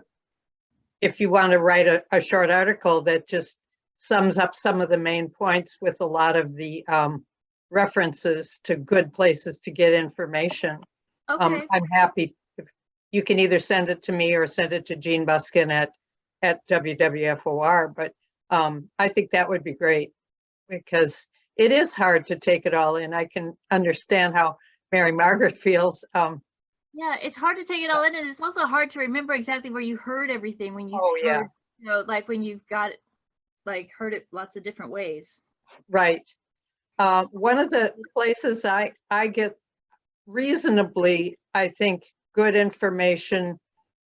if you want to write a short article that just sums up some of the main points with a lot of the references to good places to get information. Okay. I'm happy. You can either send it to me or send it to Jean Buskin at WWFOR, but I think that would be great because it is hard to take it all in. I can understand how Mary Margaret feels. Yeah, it's hard to take it all in, and it's also hard to remember exactly where you heard everything when you heard, you know, like when you've got it, like heard it lots of different ways. Right. One of the places I get reasonably, I think, good information,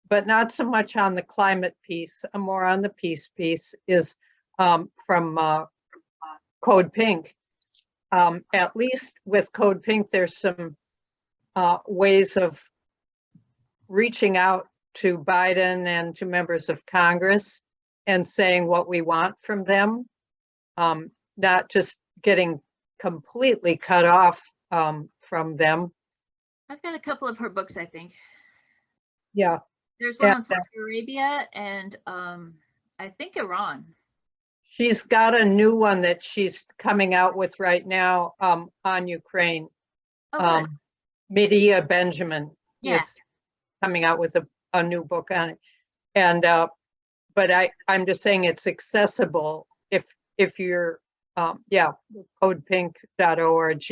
but not so much on the climate piece, more on the peace piece, is from Code Pink. At least with Code Pink, there's some ways of reaching out to Biden and to members of Congress and saying what we want from them, not just getting completely cut off from them. I've got a couple of her books, I think. Yeah. There's one on Saudi Arabia and I think Iran. She's got a new one that she's coming out with right now on Ukraine. Oh, Medea Benjamin is coming out with a new book on it. And but I'm just saying it's accessible if you're codepink.org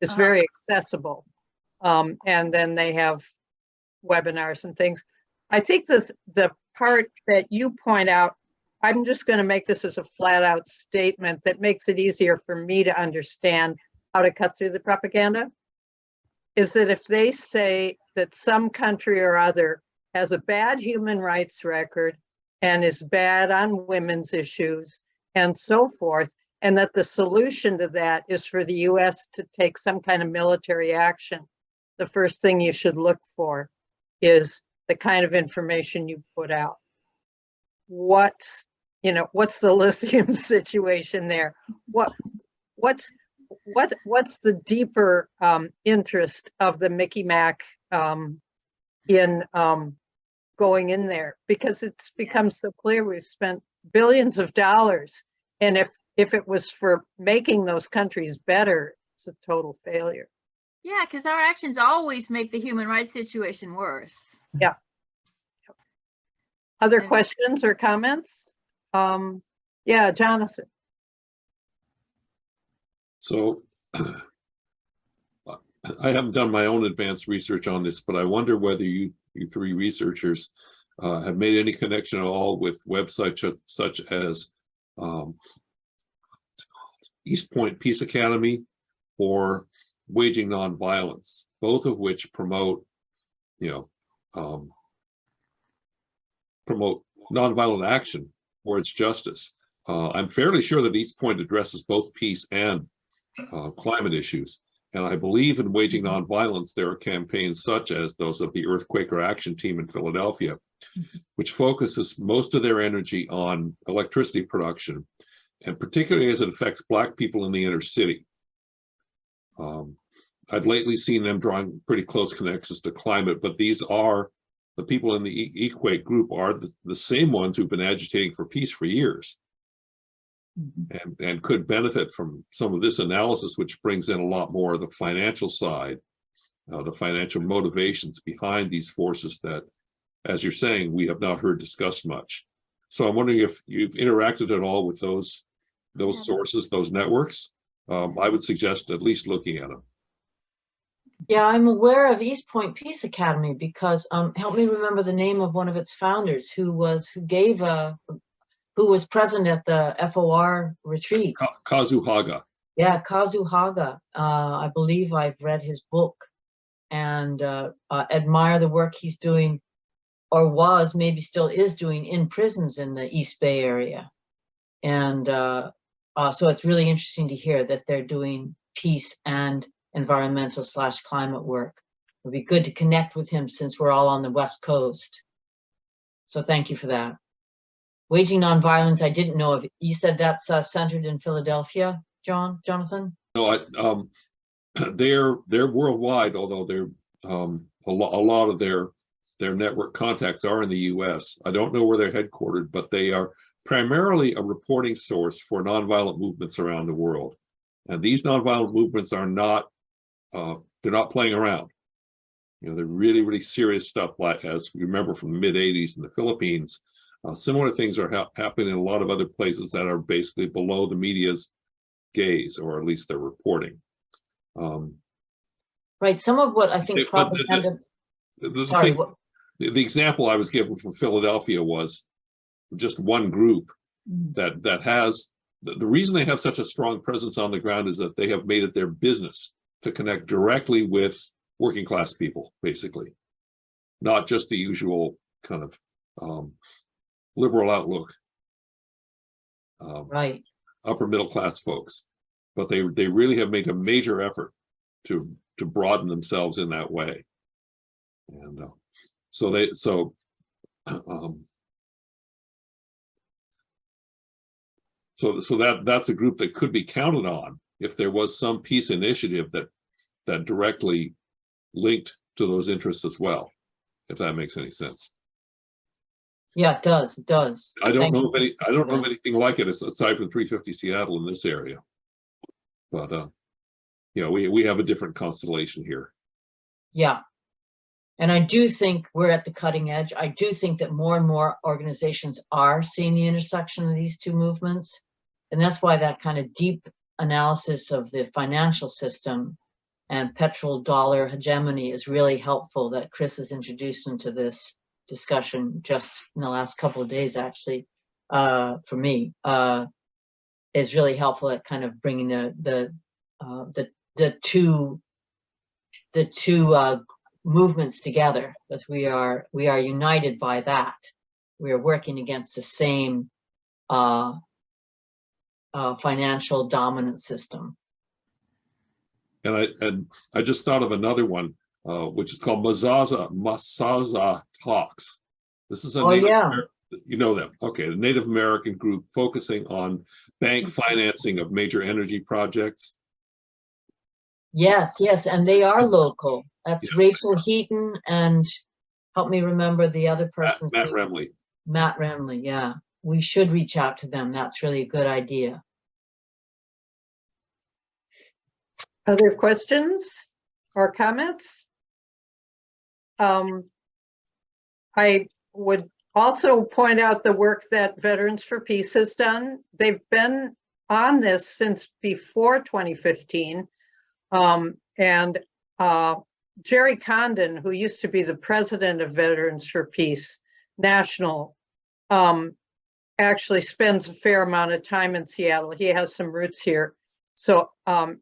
is very accessible. And then they have webinars and things. I think the part that you point out, I'm just going to make this as a flat out statement that makes it easier for me to understand how to cut through the propaganda, is that if they say that some country or other has a bad human rights record and is bad on women's issues and so forth, and that the solution to that is for the US to take some kind of military action, the first thing you should look for is the kind of information you put out. What's the lithium situation there? What's the deeper interest of the Mickey Mac in going in there? Because it's become so clear we've spent billions of dollars, and if it was for making those countries better, it's a total failure. Yeah, because our actions always make the human rights situation worse. Yeah. Other questions or comments? Yeah, Jonathan. So I haven't done my own advanced research on this, but I wonder whether you three researchers have made any connection at all with websites such as East Point Peace Academy or Waging Nonviolence, both of which promote nonviolent action towards justice. I'm fairly sure that East Point addresses both peace and climate issues. And I believe in waging nonviolence, there are campaigns such as those of the Earthquaker Action Team in Philadelphia, which focuses most of their energy on electricity production, and particularly as it affects Black people in the inner city. I've lately seen them drawing pretty close connections to climate, but these are the people in the Equate group are the same ones who've been agitating for peace for years. And could benefit from some of this analysis, which brings in a lot more of the financial side, the financial motivations behind these forces that, as you're saying, we have not heard discussed much. So I'm wondering if you've interacted at all with those sources, those networks. I would suggest at least looking at them. Yeah, I'm aware of East Point Peace Academy because help me remember the name of one of its founders who was present at the FOR retreat. Kazu Haga. Yeah, Kazu Haga. I believe I've read his book and admire the work he's doing, or was, maybe still is doing, in prisons in the East Bay area. And so it's really interesting to hear that they're doing peace and environmental / climate work. It would be good to connect with him since we're all on the West Coast. So thank you for that. Waging Nonviolence, I didn't know of. You said that's centered in Philadelphia, Jonathan? No, they're worldwide, although they're a lot of their network contacts are in the U.S. I don't know where they're headquartered, but they are primarily a reporting source for nonviolent movements around the world. And these nonviolent movements are not, they're not playing around. You know, they're really, really serious stuff, like, as we remember from the mid-'80s in the Philippines. Similar things are happening in a lot of other places that are basically below the media's gaze, or at least their reporting. Right, some of what I think propaganda... The example I was given from Philadelphia was just one group that has, the reason they have such a strong presence on the ground is that they have made it their business to connect directly with working class people, basically, not just the usual kind of liberal outlook, right, upper middle class folks, but they really have made a major effort to broaden themselves in that way, and so that's a group that could be counted on if there was some peace initiative that directly linked to those interests as well, if that makes any sense. Yeah, it does. It does. I don't know of anything like it aside from 350 Seattle in this area, but you know, we have a different constellation here. Yeah, and I do think we're at the cutting edge. I do think that more and more organizations are seeing the intersection of these two movements, and that's why that kind of deep analysis of the financial system and petrodollar hegemony is really helpful. That Kris has introduced into this discussion just in the last couple of days, actually, for me, is really helpful at kind of bringing the two movements together, because we are united by that. We are working against the same financial dominant system. And I just thought of another one, which is called Masaza Talks. This is a you know them. Okay, the Native American group focusing on bank financing of major energy projects. Yes, and they are local. That's Rachel Heaton and help me remember the other person's Matt name. Remley. Matt Remley, yeah. We should reach out to them. That's really a good idea. Other questions or comments? I would also point out the work that Veterans for Peace has done. They've been on this since before 2015. And Jerry Condon, who used to be the president of Veterans for Peace National, actually spends a fair amount of time in Seattle. He has some roots here. So I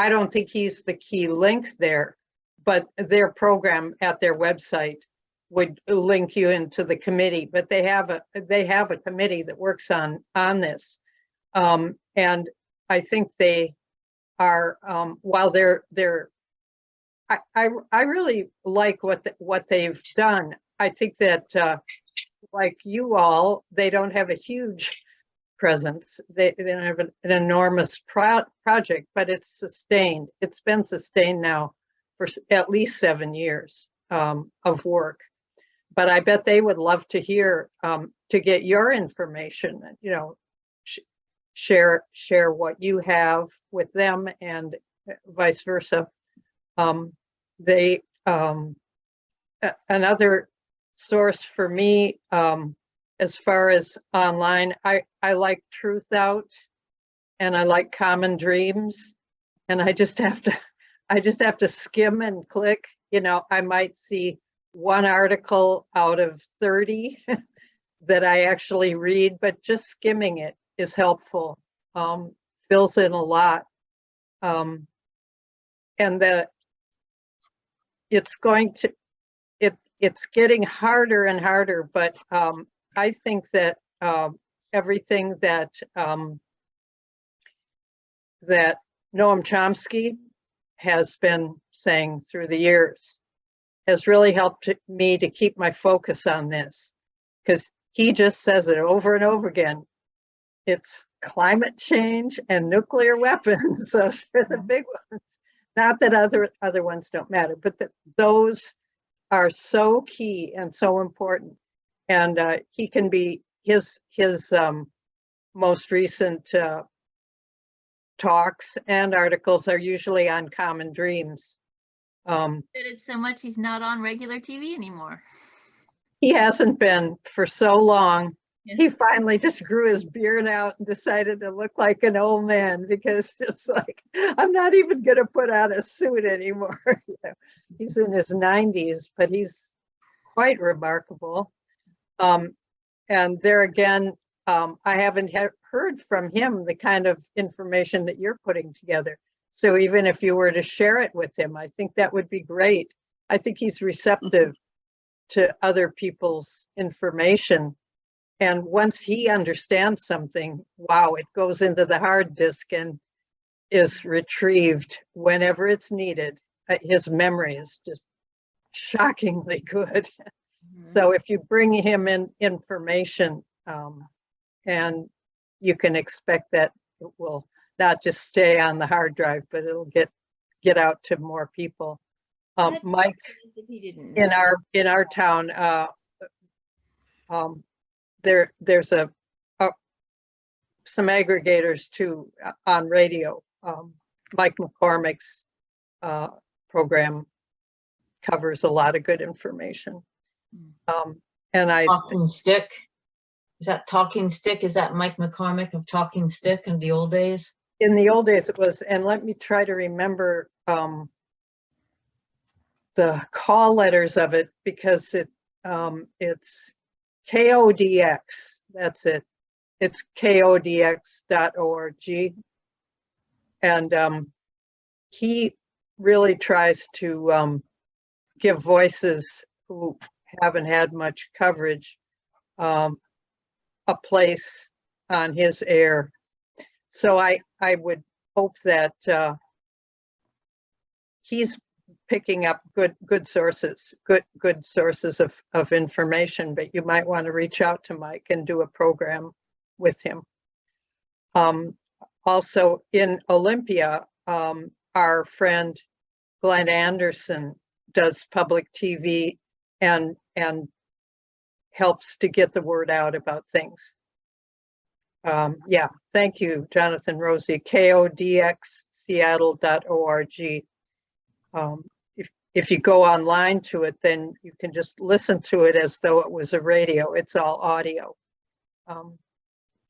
don't think he's the key link there, but their program at their website would link you into the committee, but they have a committee that works on this. And I think they are, while I really like what they've done. I think that like you all, they don't have a huge presence. They don't have an enormous project, but it's sustained. It's been sustained now for at least 7 years of work. But I bet they would love to hear, to get your information, you know, share what you have with them and vice versa. Another source for me, as far as online, I like Truth Out, and I like Common Dreams, and I just have to skim and click. You know, I might see one article out of 30 that I actually read, but just skimming it is helpful. Fills in a lot. And it's getting harder and harder, but I think that everything that that Noam Chomsky has been saying through the years has really helped me to keep my focus on this, because he just says it over and over again. It's climate change and nuclear weapons. Those are the big ones. Not that other ones don't matter, but those are so key and so important. And he can be his most recent talks and articles are usually on Common Dreams. It's so much he's not on regular TV anymore. He hasn't been for so long. He finally just grew his beard out and decided to look like an old man, because it's like, I'm not even going to put on a suit anymore. You know, he's in his 90s, but he's quite remarkable. And there again, I haven't heard from him the kind of information that you're putting together. So even if you were to share it with him, I think that would be great. I think he's receptive to other people's information. And once he understands something, wow, it goes into the hard disk and is retrieved whenever it's needed. His memory is just shockingly good. So if you bring him in information, and you can expect that it will not just stay on the hard drive, but it'll get out to more people. Mike, in our town, there's some aggregators too on radio. Mike McCormick's program covers a lot of good information. And Talking Stick. Is that Talking Stick? Is that Mike McCormick of Talking Stick in the old days? In the old days it was, and let me try to remember the call letters of it, because it's KODX. That's it. It's KODX.org. And he really tries to give voices who haven't had much coverage a place on his air. So I would hope that he's picking up good sources, good sources of information, but you might want to reach out to Mike and do a program with him. Also in Olympia, our friend Glenn Anderson does public TV and helps to get the word out about things. Yeah, thank you, Jonathan Rosie, KODXSeattle.org. If you go online to it, then you can just listen to it as though it was a radio. It's all audio.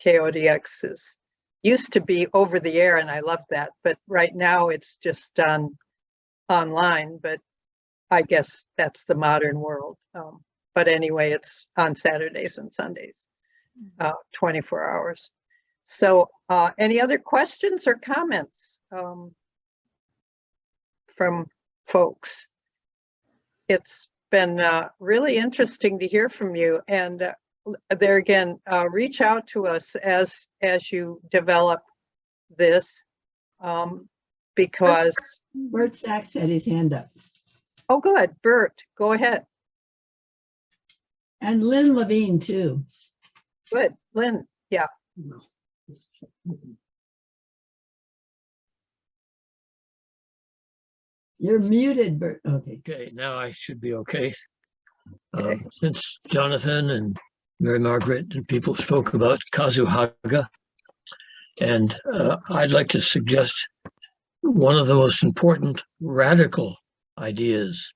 KODX used to be over the air, and I love that, but right now it's just online, but I guess that's the modern world. But anyway, it's on Saturdays and Sundays, 24 hours. So any other questions or comments from folks? It's been really interesting to hear from you. And there again, reach out to us as you develop this. because, Bert Sachs had his hand up. oh, good, Bert, go ahead. And Lynn Levine too. Good, Lynn, yeah. You're muted, Bert. Okay. Okay, now I should be okay. Since Jonathan and Mary Margaret and people spoke about Kazuhaga, and I'd like to suggest one of the most important radical ideas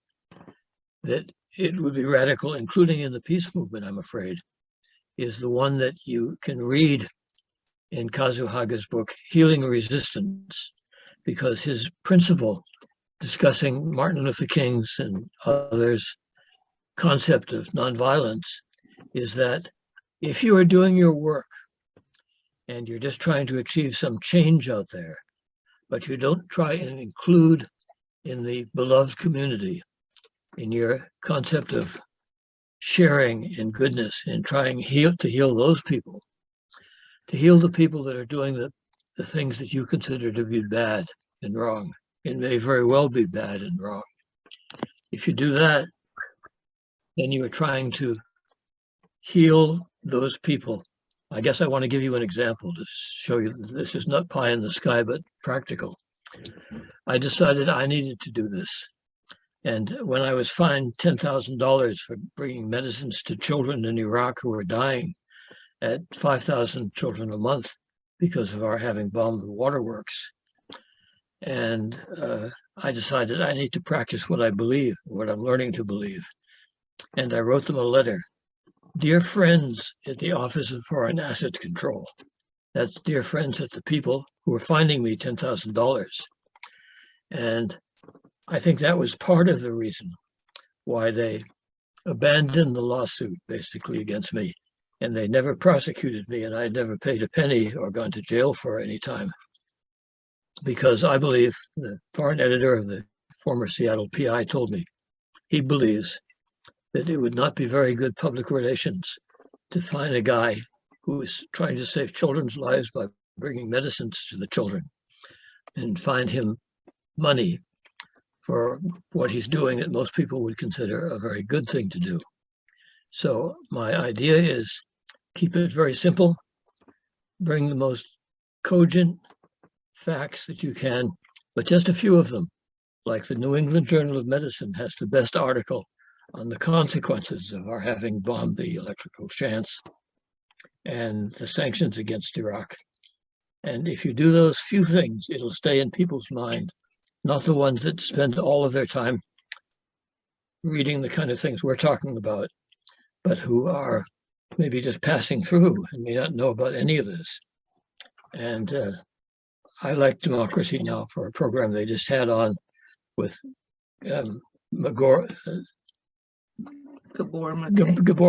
that it would be radical, including in the peace movement, I'm afraid, is the one that you can read in Kazuhaga's book, Healing Resistance, because his principle discussing Martin Luther King's and others' concept of nonviolence is that if you are doing your work and you're just trying to achieve some change out there, but you don't try and include in the beloved community, in your concept of sharing and goodness and trying to heal those people, to heal the people that are doing the things that you consider to be bad and wrong. It may very well be bad and wrong. If you do that, then you are trying to heal those people. I guess I want to give you an example to show you that this is not pie in the sky, but practical. I decided I needed to do this. And when I was fined $10,000 for bringing medicines to children in Iraq who were dying at 5,000 children a month because of our having bombed the waterworks, and I decided I need to practice what I believe, what I'm learning to believe. And I wrote them a letter. Dear friends at the Office of Foreign Assets Control. That's dear friends at the people who were finding me $10,000. And I think that was part of the reason why they abandoned the lawsuit basically against me. And they never prosecuted me, and I never paid a penny or gone to jail for any time. Because I believe, the foreign editor of the former Seattle PI told me, he believes that it would not be very good public relations to find a guy who is trying to save children's lives by bringing medicines to the children and find him money for what he's doing that most people would consider a very good thing to do. So my idea is keep it very simple, bring the most cogent facts that you can, but just a few of them, like the New England Journal of Medicine has the best article on the consequences of our having bombed the electrical chants and the sanctions against Iraq. And if you do those few things, it'll stay in people's mind, not the ones that spend all of their time reading the kind of things we're talking about, but who are maybe just passing through and may not know about any of this. And I like Democracy Now! For a program they just had on with Gabor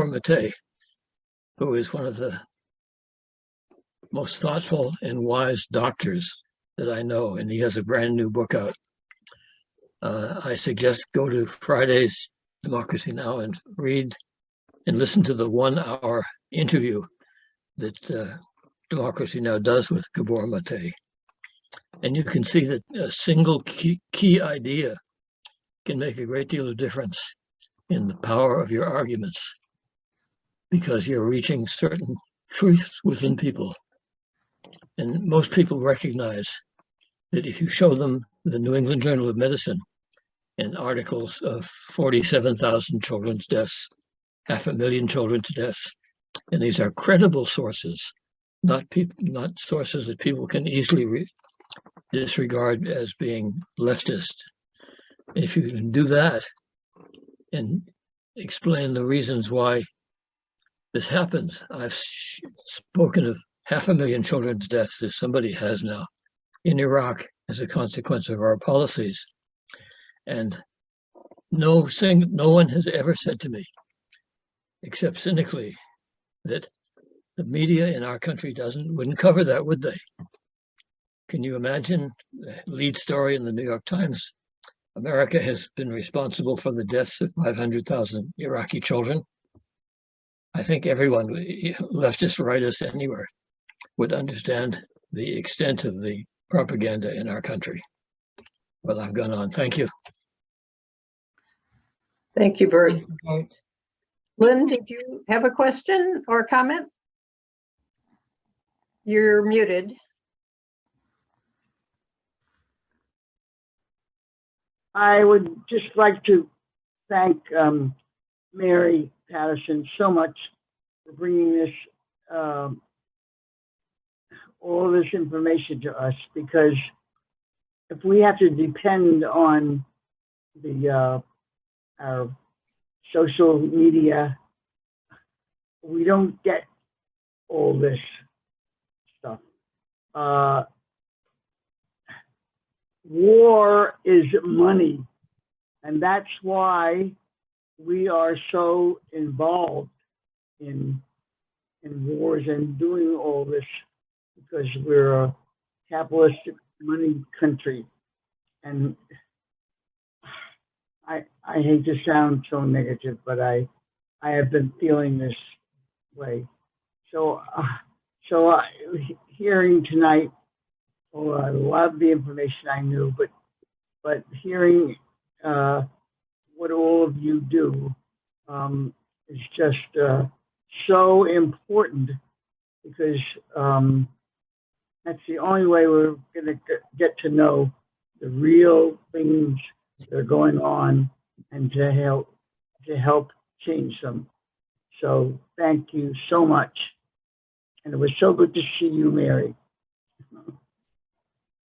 Mate, who is one of the most thoughtful and wise doctors that I know, and he has a brand new book out. I suggest go to Friday's Democracy Now! And read and listen to the 1-hour interview that Democracy Now! Does with Gabor Mate. And you can see that a single key idea can make a great deal of difference in the power of your arguments, because you're reaching certain truths within people. And most people recognize that if you show them the New England Journal of Medicine and articles of 47,000 children's deaths, 500,000 children's deaths, and these are credible sources, not sources that people can easily disregard as being leftist. If you can do that and explain the reasons why this happens. I've spoken of 500,000 children's deaths, as somebody has now, in Iraq as a consequence of our policies. And no one has ever said to me, except cynically, that the media in our country wouldn't cover that, would they? Can you imagine the lead story in the New York Times? America has been responsible for the deaths of 500,000 Iraqi children. I think everyone, leftists, rightist, anywhere, would understand the extent of the propaganda in our country. Well, I've gone on. Thank you. Thank you, Bert. Thank you, Bert. Lynn, did you have a question or comment? You're muted. I would just like to thank Mary Paterson so much for bringing this, all this information to us, because if we have to depend on the our social media, we don't get all this stuff. War is money, and that's why we are so involved in wars and doing all this, because we're a capitalistic money country. And I hate to sound so negative, but I have been feeling this way. So hearing tonight, I love the information I knew, but hearing what all of you do is just so important, because that's the only way we're going to get to know the real things that are going on, and to help change them. So thank you so much, and it was so good to see you, Mary.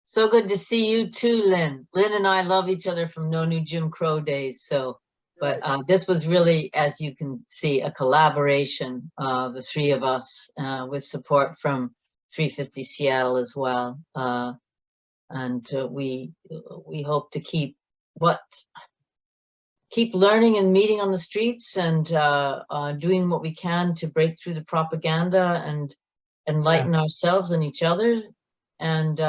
So good to see you too, Lynn. Lynn and I love each other from No New Jim Crow days. So, but this was really, as you can see, a collaboration of the three of us with support from 350 Seattle as well. And we hope to keep learning and meeting on the streets, and doing what we can to break through the propaganda and enlighten ourselves and each other, and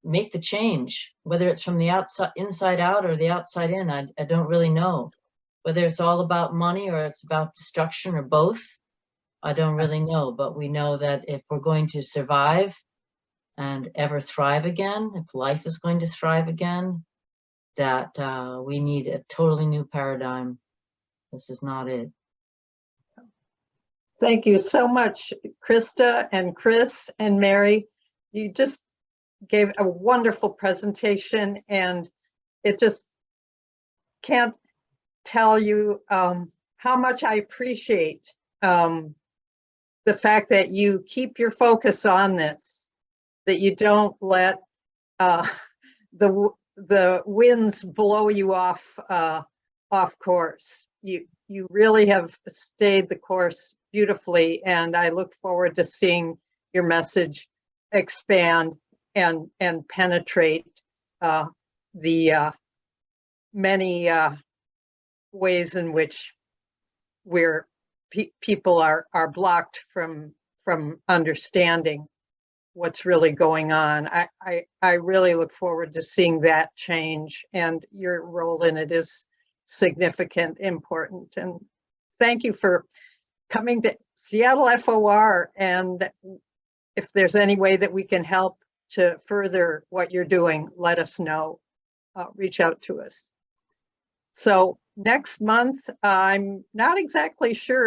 make the change, whether it's from the outside, inside out, or the outside in. I don't really know whether it's all about money or it's about destruction or both. I don't really know, but we know that if we're going to survive and ever thrive again, if life is going to thrive again, that we need a totally new paradigm. This is not it. Thank you so much, Christa and Kris and Mary. You just gave a wonderful presentation, and it just can't tell you how much I appreciate the fact that you keep your focus on this, that you don't let the winds blow you off course. You really have stayed the course beautifully, and I look forward to seeing your message expand and penetrate the many ways in which people are blocked from understanding what's really going on. I really look forward to seeing that change, and your role in it is significant, important. And thank you for coming to Seattle FOR. And if there's any way that we can help to further what you're doing, let us know. Reach out to us. So next month, I'm not exactly sure